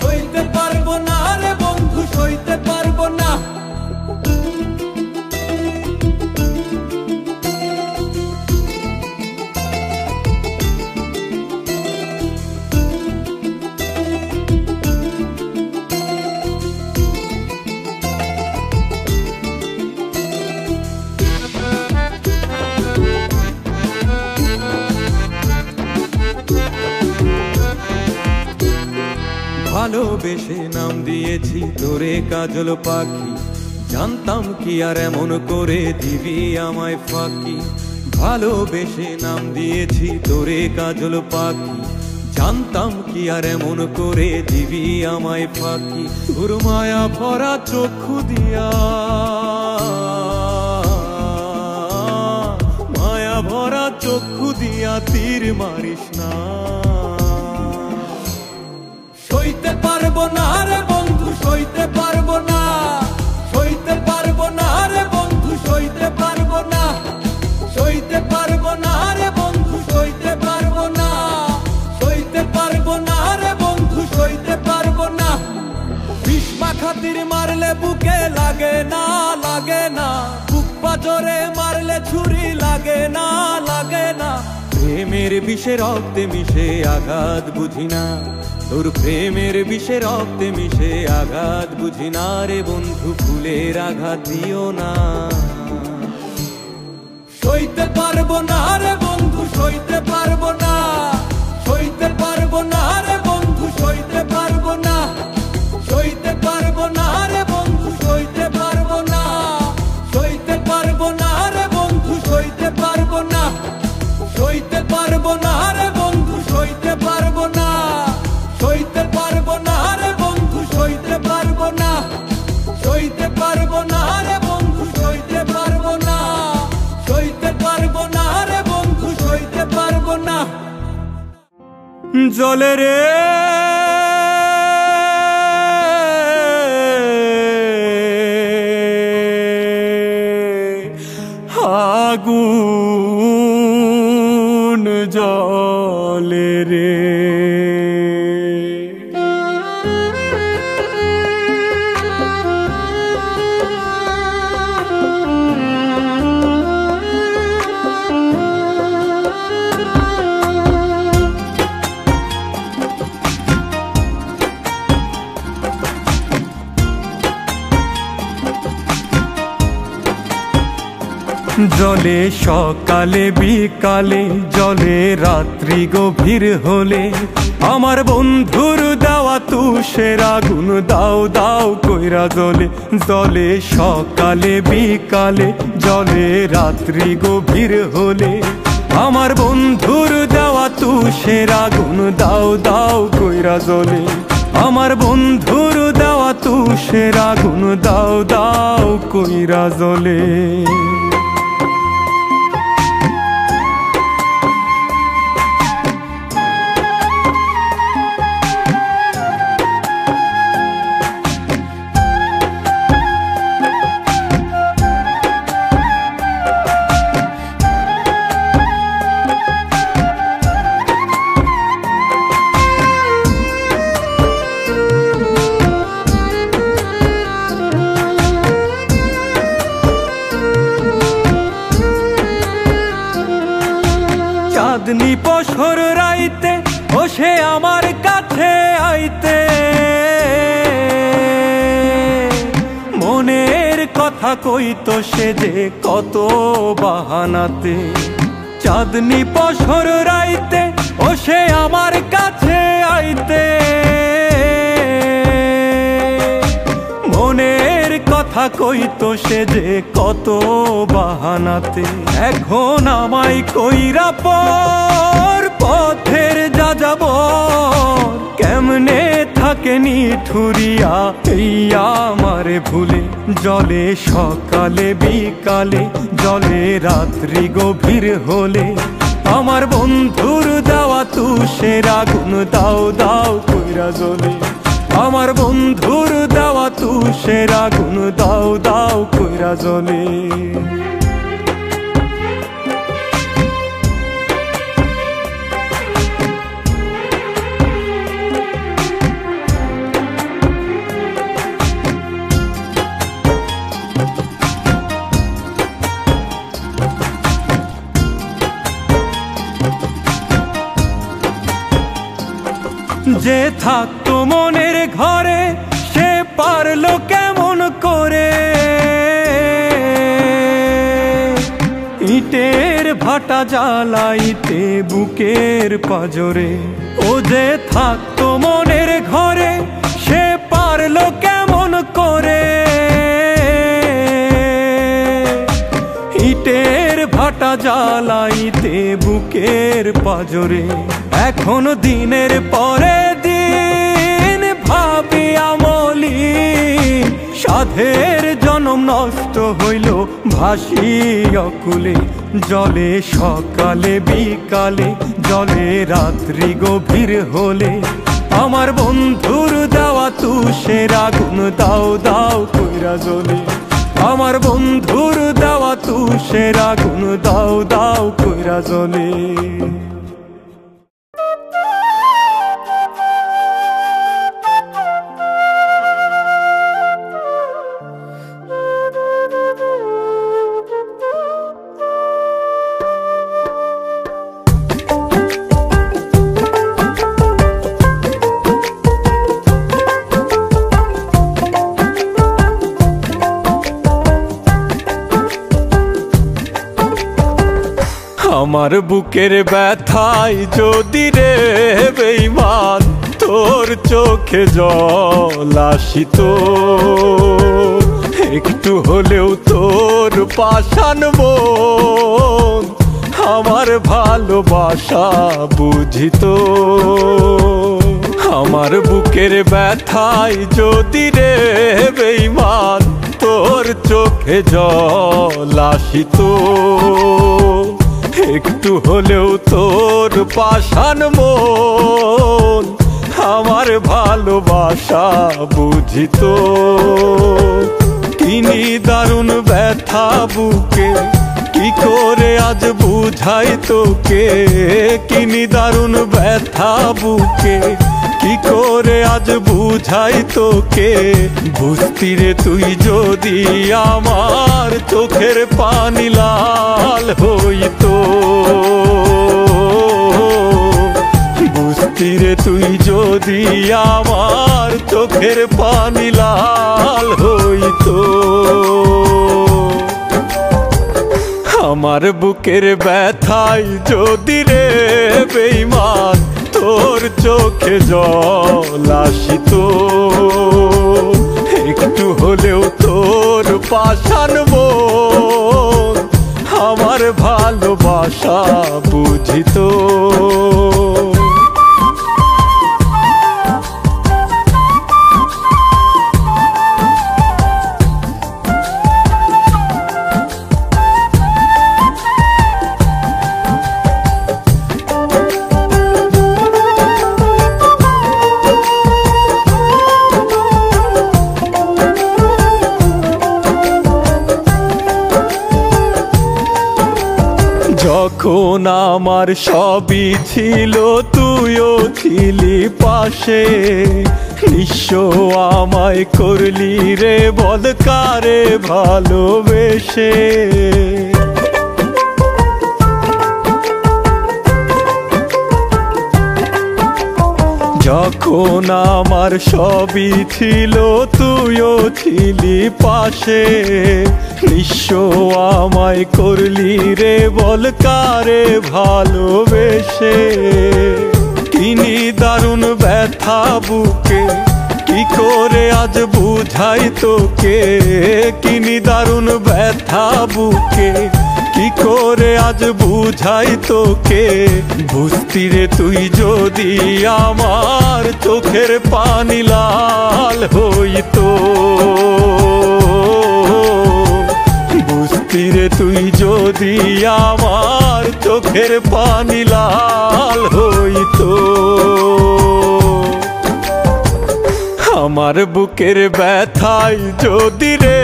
সইতে পারবো না রে বন্ধু, সইতে পারবো না। ভালোবেসে নাম দিয়েছি তোরে কাজল পাখি, জানতাম কি আর এমন করে দিবি আমায় ফাঁকি। ভালোবেসে নাম দিয়েছি তোরে কাজল পাখি, জানতাম কি আর এমন করে দিবি আমায় ফাঁকি। তোর মায়া ভরা চক্ষু দিয়া, মায়া ভরা চক্ষু দিয়া তীর মারিস না। সইতে পারবো না রে বন্ধু, সইতে পারবো না, সইতে পারবো না রে বন্ধু, সইতে পারবো না, সইতে পারবো না রে বন্ধু, সইতে পারবো না, সইতে পারবো না রে বন্ধু, সইতে পারবো না। বিষ্মা খাতির মারলে বুকে লাগে না, লাগে না। বুক পাথরে মারলে ছুরি লাগে না, লাগে না। প্রেমের বিষে রক্তে মিশে আঘাত বুঝি না, তোর প্রেমের বিষে রক্তে মিশে আঘাত বুঝি না রে বন্ধু, ফুলের আঘাত দিও না। সইতে পারবো না রে বন্ধু, সইতে পারবো না, সইতে পারবো না রে বন্ধু, সইতে পারবো না, সইতে পারবো না রে বন্ধু, সইতে পারবো না, সইতে পারবো না রে বন্ধু, সইতে পারবো না, সইতে পারবো না রে বন্ধু, সইতে পারবো না, সইতে পারবো না রে বন্ধু, সইতে পারবো না, সইতে পারবো না রে বন্ধু, সইতে পারবো না, সইতে পারবো না রে বন্ধু, সইতে পারবো না। জলে রে আগুন, জলে রে জলে সকালে বিকালে, জলে রাত্রি গভীর হলে, আমার বন্ধুর দেওয়া তুষের আগুন দাও দাও কইরা জ্বলে। জলে সকালে বিকালে, জলে রাত্রি গভীর হলে, আমার বন্ধুর দেওয়া তুষের আগুন দাও দাও কইরা জ্বলে। আমার বন্ধুর দেওয়া তুষের আগুন দাও দাও কইরা জ্বলে। চাঁদনি পশর রাইতে ও সে আমার কাছে আইতে, মনের কথা কইতো সে যে কত বাহানাতে। চাঁদনি পশর রাইতে ও সে আমার কাছে আইতে, মনের কথা কইতো সে যে কত বাহানাতে। এখন আমায় কইরা পর পথের যাযাব, কেমনে থাকে নিঠুরিয়া এই আমারে ভুলে। জলে সকালে বিকালে, জলে রাত্রি গভীর হলে, আমার বন্ধুর দেওয়া তুষের আগুন দাও দাও কইরা জ্বলে। আমার বন্ধুর দেওয়া তুষের আগুন দাও দাও কইরা জ্বলে। যে থাকতো মনের ঘরে সে পারলো কেমন করে, ইটের ভাটা জ্বালাইতে বুকের পাজরে। ও যে থাকতো মনের ঘরে সে পারলো কেমন করে, ইটের ভাটা জ্বালাইতে বুকের পাজরে। এখন দিনের পরে দিন ভাবি আমলি, সাধের জনম নষ্ট হইল ভাসি অকুলে। জলে সকালে বিকালে, জলে রাত্রি গভীর হলে, আমার বন্ধুর দেওয়া তুষের আগুন দাও দাও কইরা জ্বলে। আমার বন্ধুর দেওয়া তুষের আগুন দাও দাও কইরা জ্বলে। আমার বুকের ব্যথায় যদি রে বেঈমান তোর চোখে জল আসিত, একটু হলেও তোর পাষাণ মন আমার ভালোবাসা বুঝিত। আমার বুকের ব্যথায় যদি রে বেঈমান তোর চোখে জল আসিত, একটু হলেও তোর পাষাণ মন আমার ভালোবাসা বুঝিত। কিনি দারুণ ব্যথা বুকে, কি করে আজ বুঝাই তোকে। কিনি দারুণ ব্যথা বুকে, কি করে আজ বুঝাই তোকে। বুঝতি রে তুই যদি আমার চোখের পানি লাল হইতো, বুঝতি রে তুই যদি আমার চোখের পানি লাল হইতো। আমার বুকের ব্যথায় যদি রে বেঈমান তোর চোখে জল আসিত, একটু হলেও তোর পাষাণ মন আমার ভালোবাসা বুঝিত। যখন আমার সবই ছিল তুইও ছিলি পাশে, নিঃস্ব আমায় করলি রে বল কারে ভালোবেসে। যখন আমার সবই ছিল তুইও ছিলি পাশে, নিঃস্ব আমায় করলি রে বল কারে ভালোবেসে। কিনি দারুণ ব্যথা বুকে কি করে আজ বুঝাই তোকে, কিনি দারুণ ব্যথা বুকে কি করে আজ বুঝাই তোকে। বুঝতি রে তুই যদি আমার চোখের পানি লাল হইতো, বুঝতি রে তুই যদি আমার চোখের পানি লাল হইতো। আমার বুকের ব্যথায় যদি রে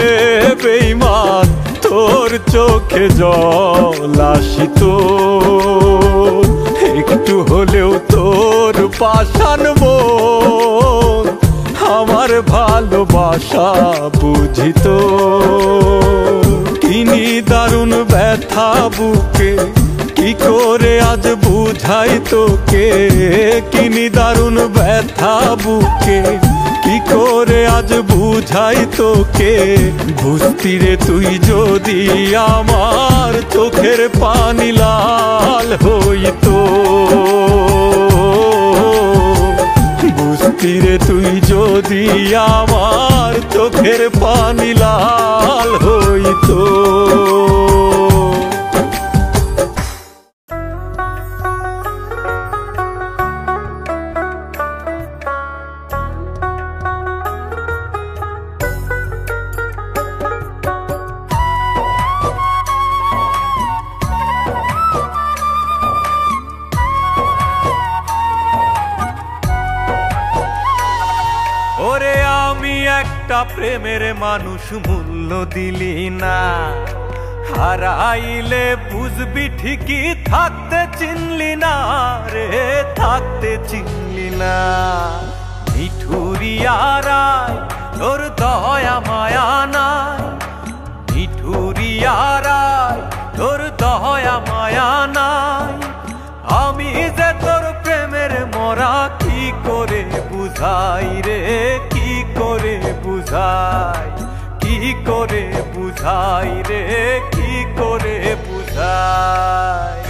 বেঈমান তোর চোখে জল আসিত, একটু হলেও তোর পাষাণ মন আমার ভালোবাসা বুঝিত। কিনি দারুণ ব্যথা বুকে কি করে আজ বুঝাই তোকে, কিনি দারুণ ব্যথা বুকে কি করে আজ বুঝাই তোকে। বুঝতি রে তুই যদি আমার চোখের পানি লাল হইতো, বুঝতি রে তুই যদি আমার চোখের পানি লাল হইতো। ওরে আমি একটা প্রেমের মানুষ মূল্য দিলি না, হারাইলে বুঝবি ঠিকই থাকতে চিনলি না রে, থাকতে চিনলি না। মিঠুরিয়ারায় তোর দয়া মায়া নাই, মিঠুরিয়ারায় তোর দয়া মায়া নাই। আমি যে তোর প্রেমের মরা কি করে বুঝাই রে, কি করে বুঝাই, কি করে বুঝাই রে, কি করে বুঝাই।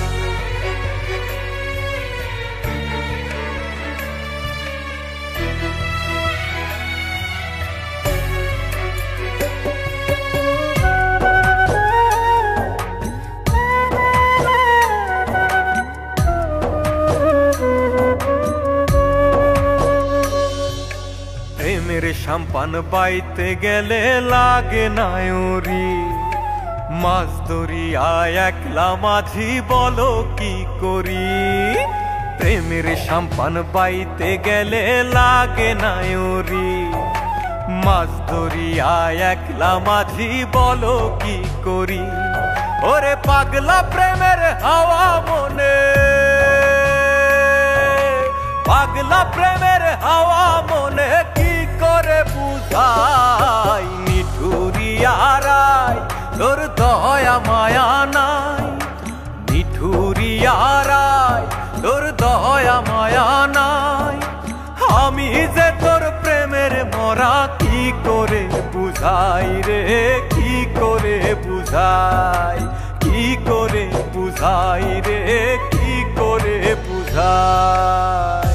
প্রেমের সাম্পান বাইতে গেলে লাগে না ওরি, মাছ ধরিয়া একলা মাঝি বলো কি করি। প্রেমের সাম্পান বাইতে গেলে লাগে না ওরি, মাছ ধরিয়া একলা মাঝি বলো কি করি। ওরে পাগলা প্রেমের হাওয়া মনে, পাগলা প্রেমের হাওয়া মনে কি করে বুঝাই। মিঠুরিয়ারায় তোর দয়া মায়া নাই, মিঠুরিয়ারায় তোর দয়া মায়া নাই। আমি যে তোর প্রেমের মরা কি করে বুঝাই রে, কি করে বুঝাই, কি করে বুঝাই রে, কি করে বুঝাই।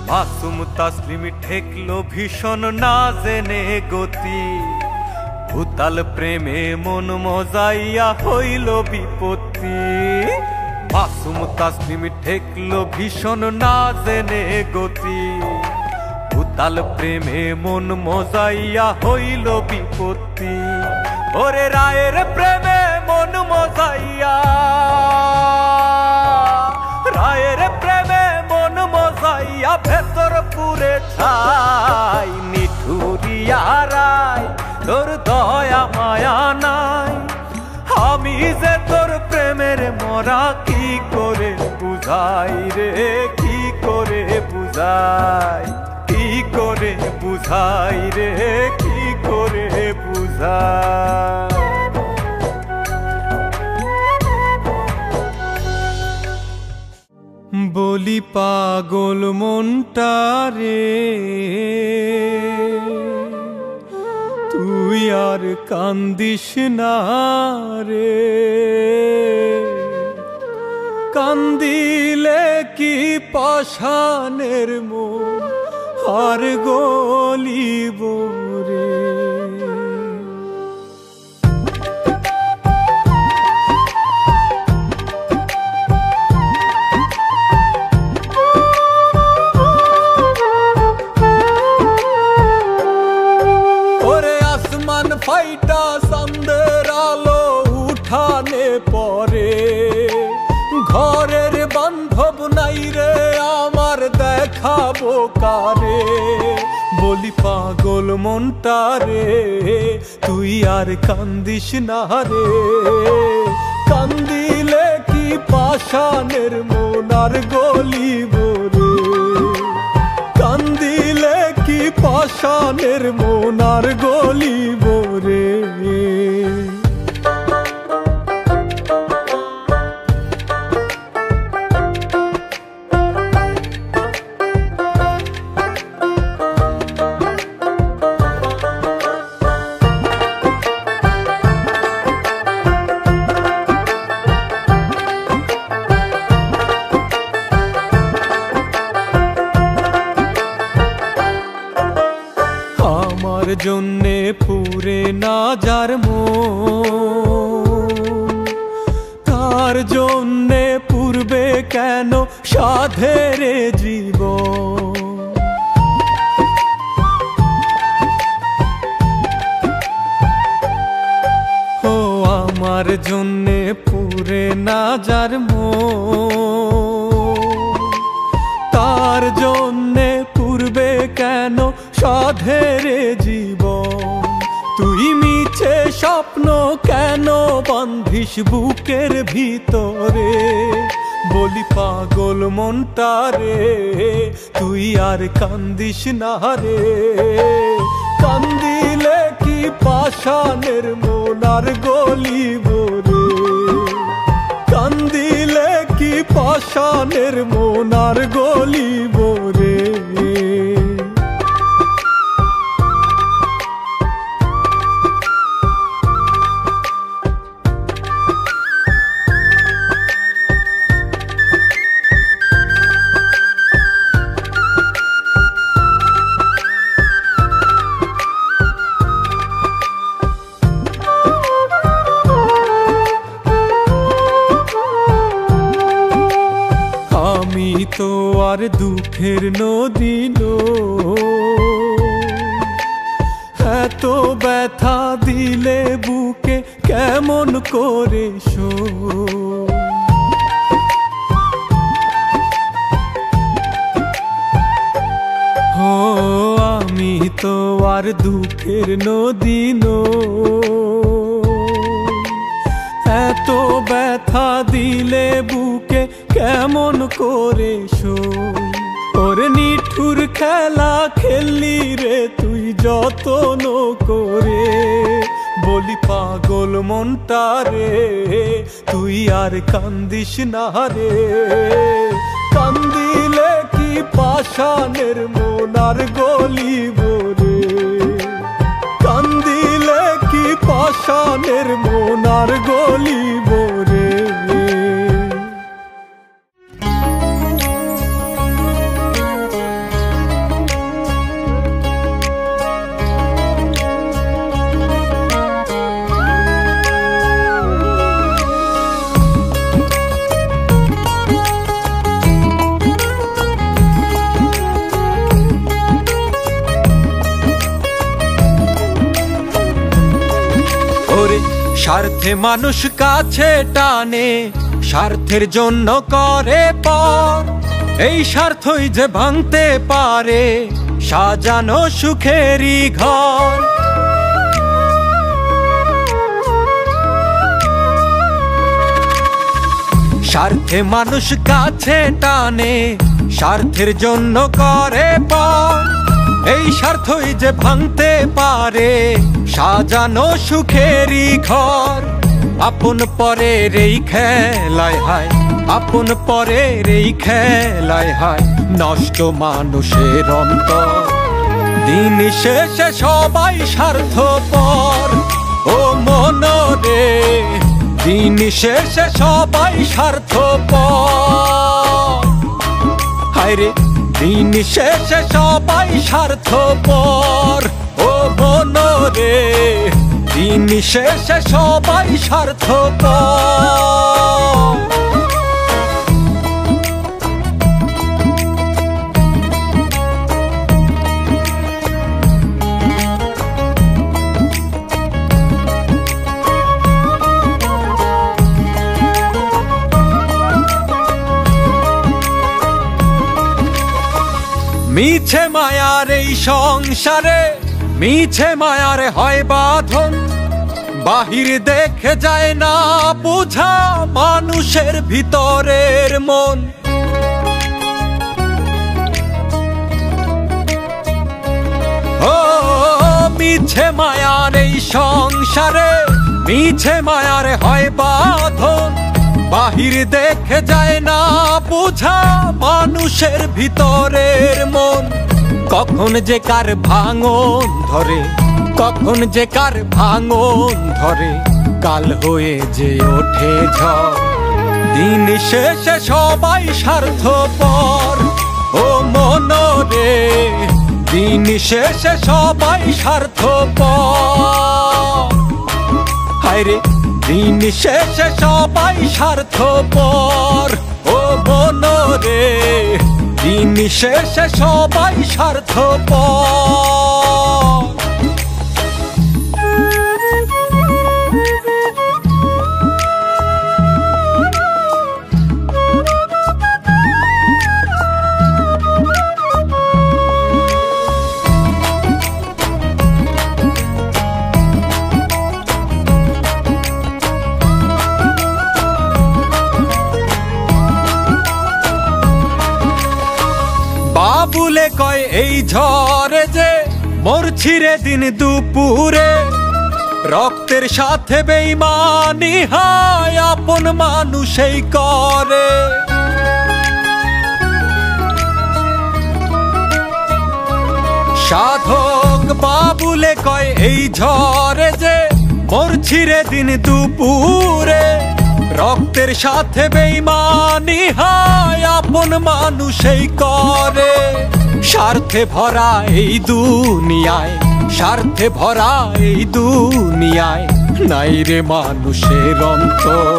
মাসুম তাসলিম ঠেকলো ভীষণ না জেনে গতি, উতাল প্রেমে মন মজাইয়া হইল বিপত্তি। মাসুম তাসলিম ঠেকলো ভীষণ না জেনে গতি, উতাল প্রেমে মন মজাইয়া হইল বিপত্তি। ওরে রায়ের প্রেমে মন মজাইয়া, রায়ের প্রেমে মন মজাইয়া ভেতর পুরে ছাই। নিঠুরিয়া রায় তোর দয়া মায়া নাই, আমি যে তোর প্রেমের মরা কি করে বুঝাই রে, কি করে বুঝাই, কি করে বুঝাই রে, কি করে বুঝাই। বলি পাগল মনটা রে, তুই আর কান্দিস না রে, কান্দিলে কি পাষাণের মন আর গলিব রে। ফাইটা চাঁদের আলো উঠানে পরে, ঘরের বান্ধব নাই রে আমার দেখাবো কারে। বলি পাগল মনটা রে, তুই আর কান্দিস না রে, কান্দিলে কি পাষাণের মন আর গলিব রে, কান্দিলে কি পাষাণের মন আর গলিব রে। জন্যে পুরে না যার মন, তার জন্যে পূর্বে কেন সাধের জীবন। ও আমার জন্যে পুরে না যার মন, তার জন্যে পূর্বে কেন সাধের জীবন। তুই মিছে স্বপ্ন কেন বান্ধিস বুকের ভিতরে, বলি পাগল মনটা রে, তুই আর কান্দিস না রে, কান্দিলে কি পাষাণের মন আর গলিব রে, কান্দিলে কি পাষাণের মন আর গলিব রে। তো আর দুঃখের নদী এত ব্যথা দিলে বুকে কেমন করে শো। ও আমি তো আর দুঃখের নদী এত ব্যথা দিলে বুকে কেমন করে শোই। ওর নিঠুর খেলা খেললি রে তুই যতন করে। বলি পাগল মনটা রে, তুই আর কান্দিস না রে। কান্দিলে কি পাষাণের মন আর গলিব রে। কান্দিলে কি পাষাণের মন আর গলিব রে। স্বার্থে মানুষ কাছে টানে, স্বার্থের জন্য করে পর। এই স্বার্থই যে ভাঙতে পারে সাজানো সুখেরই ঘর। স্বার্থে মানুষ কাছে টানে, স্বার্থের জন্য করে পর। এই স্বার্থই যে ভাঙতে পারে সাজানো সুখেরই ঘর। আপন পরের এই খেলায় হায়, আপন পরের এই খেলায় হায় নষ্ট মানুষের অন্তর। দিন শেষে সবাই স্বার্থপর ও মনরে, দিন শেষে সবাই স্বার্থপর। হায় রে দিন শেষে সবাই স্বার্থপর ও মনরে, দিন শেষে সবাই স্বার্থপর। মিছে মায়ার এই সংসারে, মিছে মায়ার হয় বাঁধন। বাহির দেখে যায় না বোঝা মানুষের ভিতরের মন। ও মিছে মায়ার এই সংসারে, মিছে মায়ার হয় বাঁধন। বাহির দেখে যায় না বোঝা মানুষের ভিতরের মন। কখন যে কার ভাঙন ধরে, কখন যে কার ভাঙন ধরে, কাল হয়ে যে ওঠে ঝড়। দিন শেষে সবাই স্বার্থপর ও মনরে, দিন শেষে সবাই স্বার্থপর। হায় রে দিন শেষে সবাই স্বার্থপর ও মনরে, দিন শেষে সবাই স্বার্থপর। বাবুলে কয় এই ঝড়ে যে মরছি রে দিন দুপুরে। রক্তের সাথে বেঈমানি হয় আপন মানুষই করে। সাধক বাবুলে কয় এই ঝড়ে যে মরছি রে দিন দুপুরে। রক্তের সাথে বেঈমানি হয় আপন মানুষই করে। স্বার্থে ভরা এই দুনিয়ায়, স্বার্থে ভরা এই দুনিয়ায় নাই রে মানুষের অন্তর।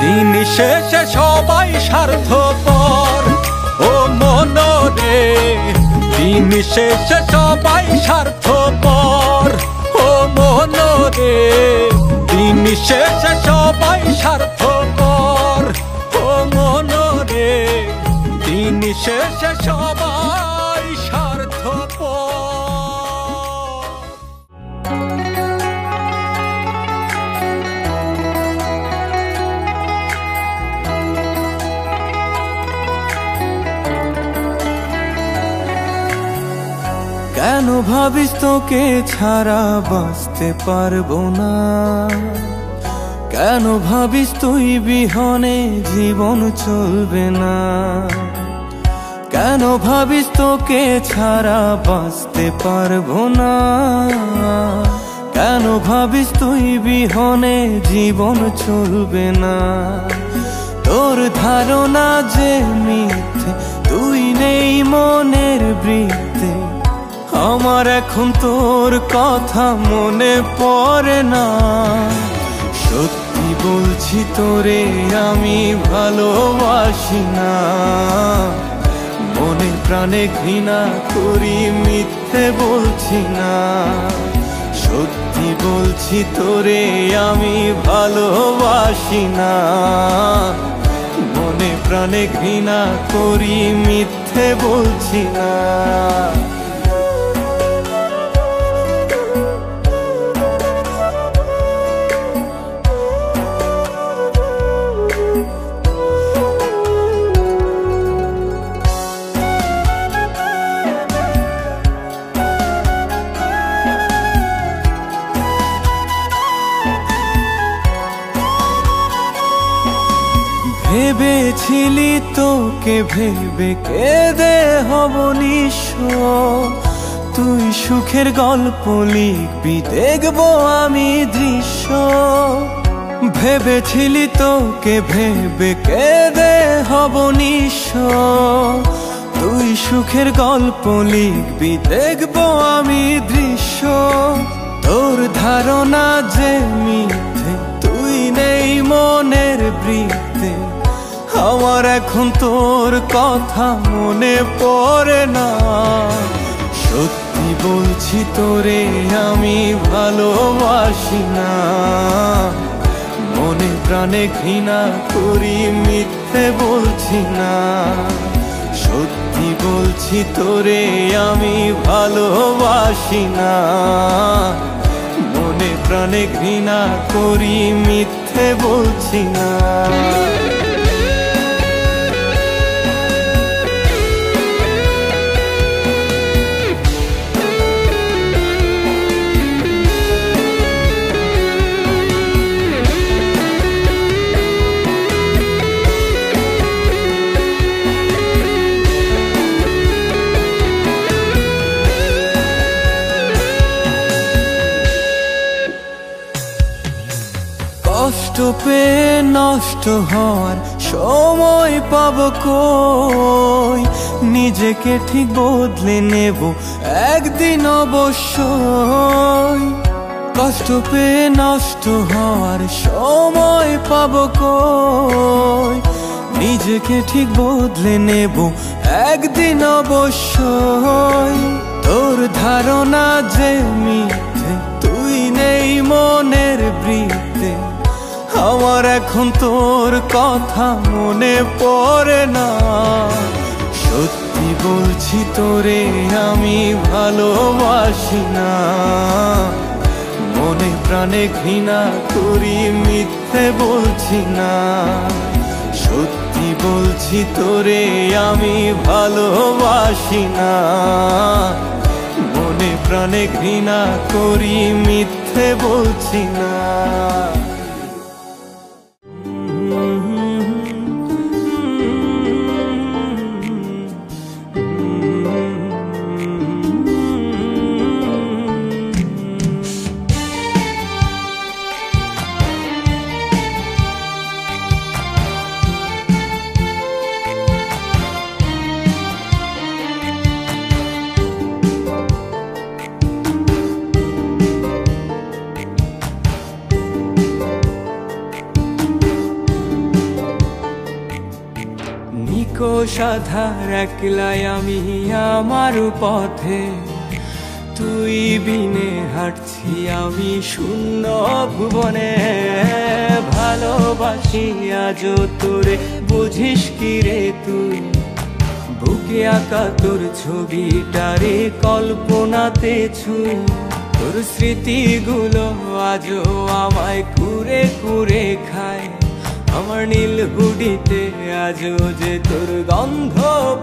দিন শেষে সবাই স্বার্থপর ও মনরে, দিন শেষে সবাই স্বার্থপর ও মনরে, দিন শেষে সবাই স্বার্থপর ও মনরে, দিন শেষে সবাই স্বার্থপর। কেন কেন ভাবিস তোকে ছাড়া বাঁচতে পারবো না? কেন ভাবিস তুই বিহনে জীবন চলবে না? কেন ভাবিস তোকে ছাড়া বাঁচতে পারবো না? কেন ভাবিস তুই বিহনে জীবন চলবে না? তোর ধারণা যে মিথ্যে, তুই নেই মনের বৃত্তে। আমার এখন তোর কথা মনে পড়ে না। সত্যি বলছি তোরে আমি ভালোবাসি না। মনে প্রাণে ঘৃণা করি, মিথ্যে বলছি না। সত্যি বলছি তোরে আমি ভালোবাসি না। মনে প্রাণে ঘৃণা করি, মিথ্যে বলছি না। ভেবেছিলি তোকে ভেবে কেঁদে হব নিঃস্ব। তুই সুখের গল্প লিখবি, দেখবো আমি দৃশ্য। ভেবেছিলি তোকে ভেবে কেঁদে হব নিঃস্ব। তুই সুখের গল্প লিখবি, দেখবো আমি দৃশ্য। তোর ধারণা যে মিথ্যে, তুই নেই মনের বৃত্তে। আমার এখন তোর কথা মনে পড়ে না। সত্যি বলছি তোরে আমি ভালোবাসি না। মনে প্রাণে ঘৃণা করি, মিথ্যে বলছি না। সত্যি বলছি তোরে আমি ভালোবাসি না। মনে প্রাণে ঘৃণা করি, মিথ্যে বলছি না। কষ্ট পেয়ে নষ্ট হওয়ার সময় পাবো কই? নিজেকে ঠিক বদলে নেব একদিন অবশ্যই। কষ্ট পেয়ে নষ্ট হওয়ার সময় পাবো কই? নিজেকে ঠিক বদলে নেব একদিন অবশ্যই। তোর ধারণা যে মিথ্যে, তুই নেই মনের বৃত্তে। আমার এখন তোর কথা মনে পড়ে না। সত্যি বলছি তোরে আমি ভালোবাসি না। মনে প্রাণে ঘৃণা করি, মিথ্যে বলছি না। সত্যি বলছি তোরে আমি ভালোবাসি না। মনে প্রাণে ঘৃণা করি, মিথ্যে বলছি না। সাধার একলাই আমি আমার পথে, তুই বিনে হাঁটছি আমি শূন্য ভুবনে। ভালোবাসি আজও তোরে, বুঝিস কি রে তুই? বুকে আঁকা তোর ছবিটারে কল্পনাতে ছুঁই। তোর স্মৃতিগুলো আজও আমায় কুরে কুরে খায়। আমার নীল হুডিতে আজও যে তোর গন্ধ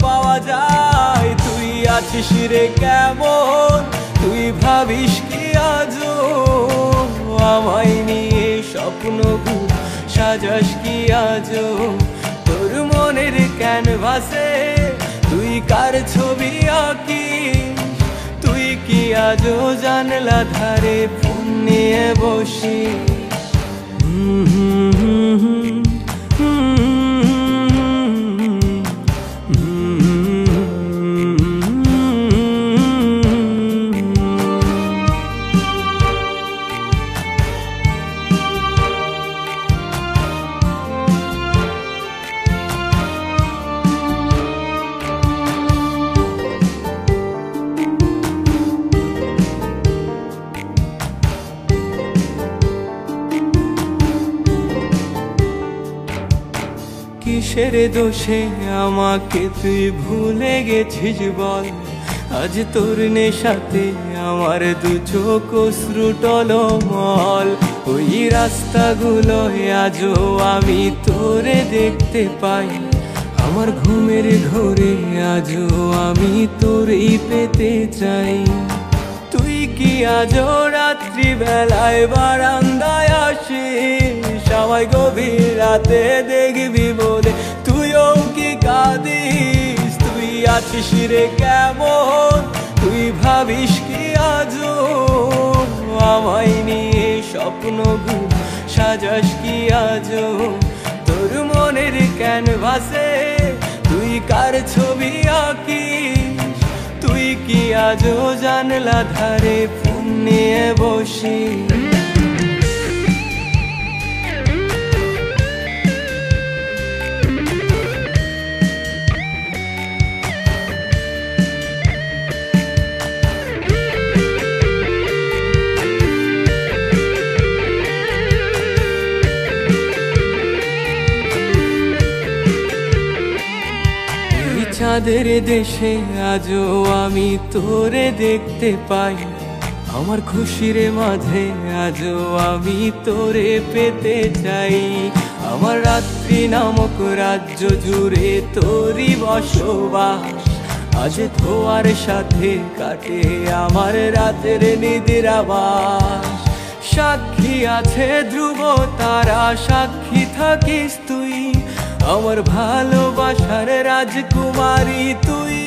পাওয়া যায়। তুই আছিস রে কেমন, তুই ভাবিস কি আজও আমায় নিয়ে স্বপ্নগুলো সাজাস কি আজও? তোর মনের ক্যানভাসে তুই কার ছবি আঁকিস? তুই কি আজও জানলা ধারে ফোন নিয়ে বসিস? কিসের দোষে আমাকে তুই ভুলে গেছিস বল? আজ তোর নেশাতে আমার দু চোখ অশ্রু টলমল। ওই রাস্তাগুলো আজও আমি তোরে দেখতে পাই, আমার ঘুমের ঘোরে আজও আমি তোরই পেতে চাই। তুই কি আজও রাত্রি বেলায় বারান্দায় আসিস? আমায় গভীর রাতে দেখবি বলে তুইও কি কাঁদিস? তুই আছিস রে কেমন, তুই ভাবিস কি আজও আমায় নিয়ে স্বপ্নগুলো সাজাস কি আজও? তোর মনের ক্যানভাসে তুই কার ছবি আঁকিস? তুই কি আজও জানলা ধারে ফোন নিয়ে বসিস? চাঁদের দেশে আজও আমি তোরে দেখতে পাই, আমার খুশির মাঝে আজও আমি তোরে পেতে চাই। আমার রাত্রি নামক রাজ্য জুড়ে তোরই বসবাস, আজ ধোয়ার সাথে কাটে আমার রাতের নিদ্রাবাস। সাক্ষী আছে ধ্রুব তারা, সাক্ষী থাকিস তুই আমার ভালোবাসার রাজকুমারী। তুই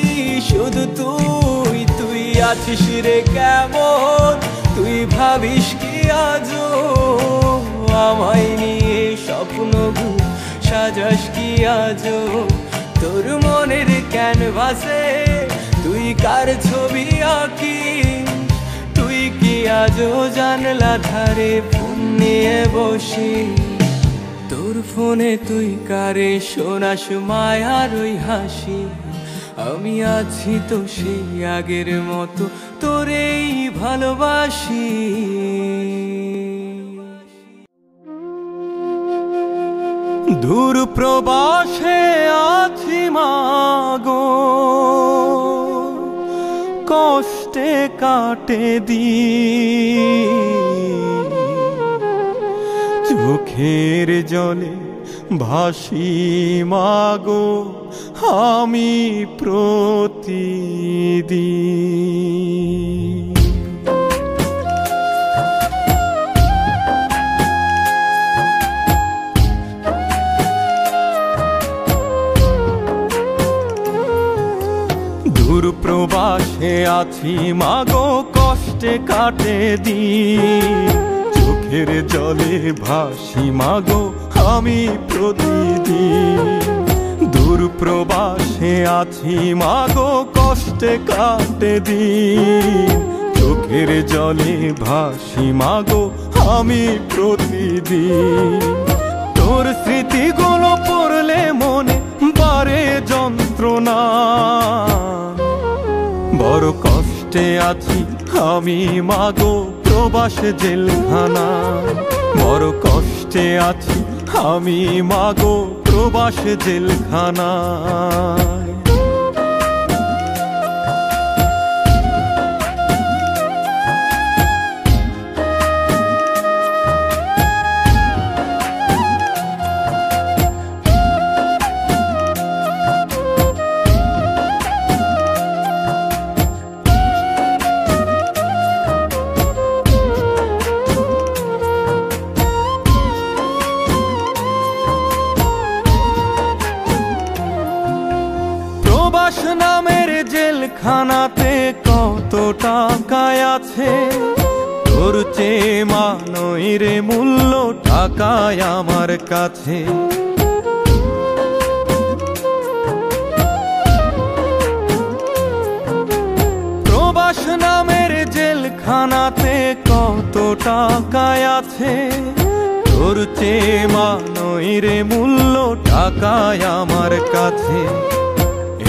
শুধু তুই, তুই আছিস রে কেমন, তুই ভাবিস কি আজও আমায় নিয়ে স্বপ্নগুলো সাজাস কি আজও? তোর মনের ক্যানভাসে তুই কার ছবি আঁকিস? তুই কি আজও জানলা ধারে ফোন নিয়ে বসিস? তোর ফোনে তুই কারে শোনাস মায়ার ওই হাসি? আমি আছি তো সেই আগের মতো তোরেই ভালোবাসি। দূর প্রবাসে আছি মাগো, কষ্টে কাটে দিন, চোখের জলে ভাসি মাগো আমি প্রতিদিন। দূর প্রবাসে আছি মাগো, কষ্টে কাটে দিন, চোখের জলে ভাসি মাগো আমি প্রতিদিন। দূর প্রবাসে আছি মাগো, কষ্টে কাটে দিন, চোখের জলে ভাসি মাগো আমি প্রতিদিন। তোর স্মৃতিগুলো পড়লে মনে বারে যন্ত্রণা, বড় কষ্টে আছি আমি মাগো প্রবাস জেলখানা। বড় কষ্টে আছি আমি মাগো প্রবাস জেলখানা। আছে, তোর চেয়ে মানই রে মূল্য টাকায় আমার কাছে। প্রবাস নামের জেলখানাতে কত টাকায় আছে, তোর চেয়ে মানই রে মূল্য টাকায় আমার কাছে।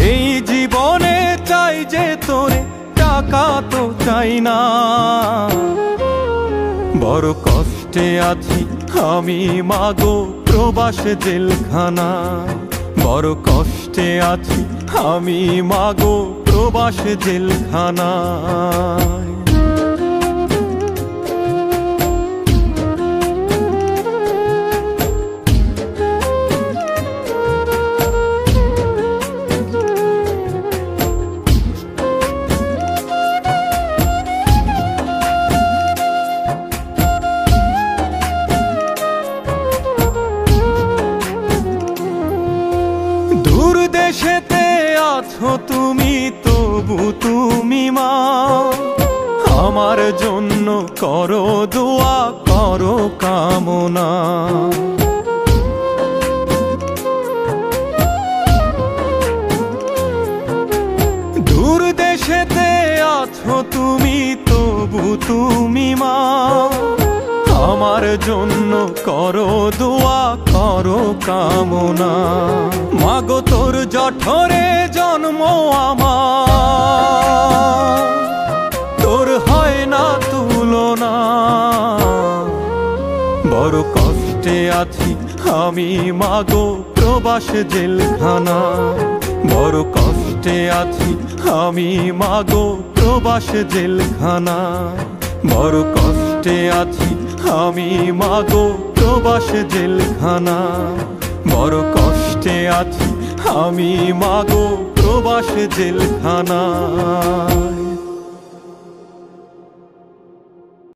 এই জীবনে চাই যে তোরে, টাকা তো চাই না। বড় কষ্টে আছি আমি মাগো প্রবাস জেলখানা, বড় কষ্টে আছি আমি মাগো প্রবাস জেলখানা। দূর দেশেতে আছো তুমি, তবু তুমি মা আমার জন্য করো দোয়া, করো কামনা। দূর দেশেতে আছো তুমি, তবু তুমি মা আমার জন্য করো দোয়া, করো কামনা। মাগো তোর জঠরে জন্ম আমার, তোর হয় না তুলনা। বড় কষ্টে আছি আমি মাগো প্রবাস জেলখানা, বড় কষ্টে আছি আমি মাগো প্রবাস জেলখানা, বড় কষ্টে আছি আমি মাগো প্রবাস জেলখানা, বড় কষ্টে আছি আমি মাগো প্রবাস জেলখানা।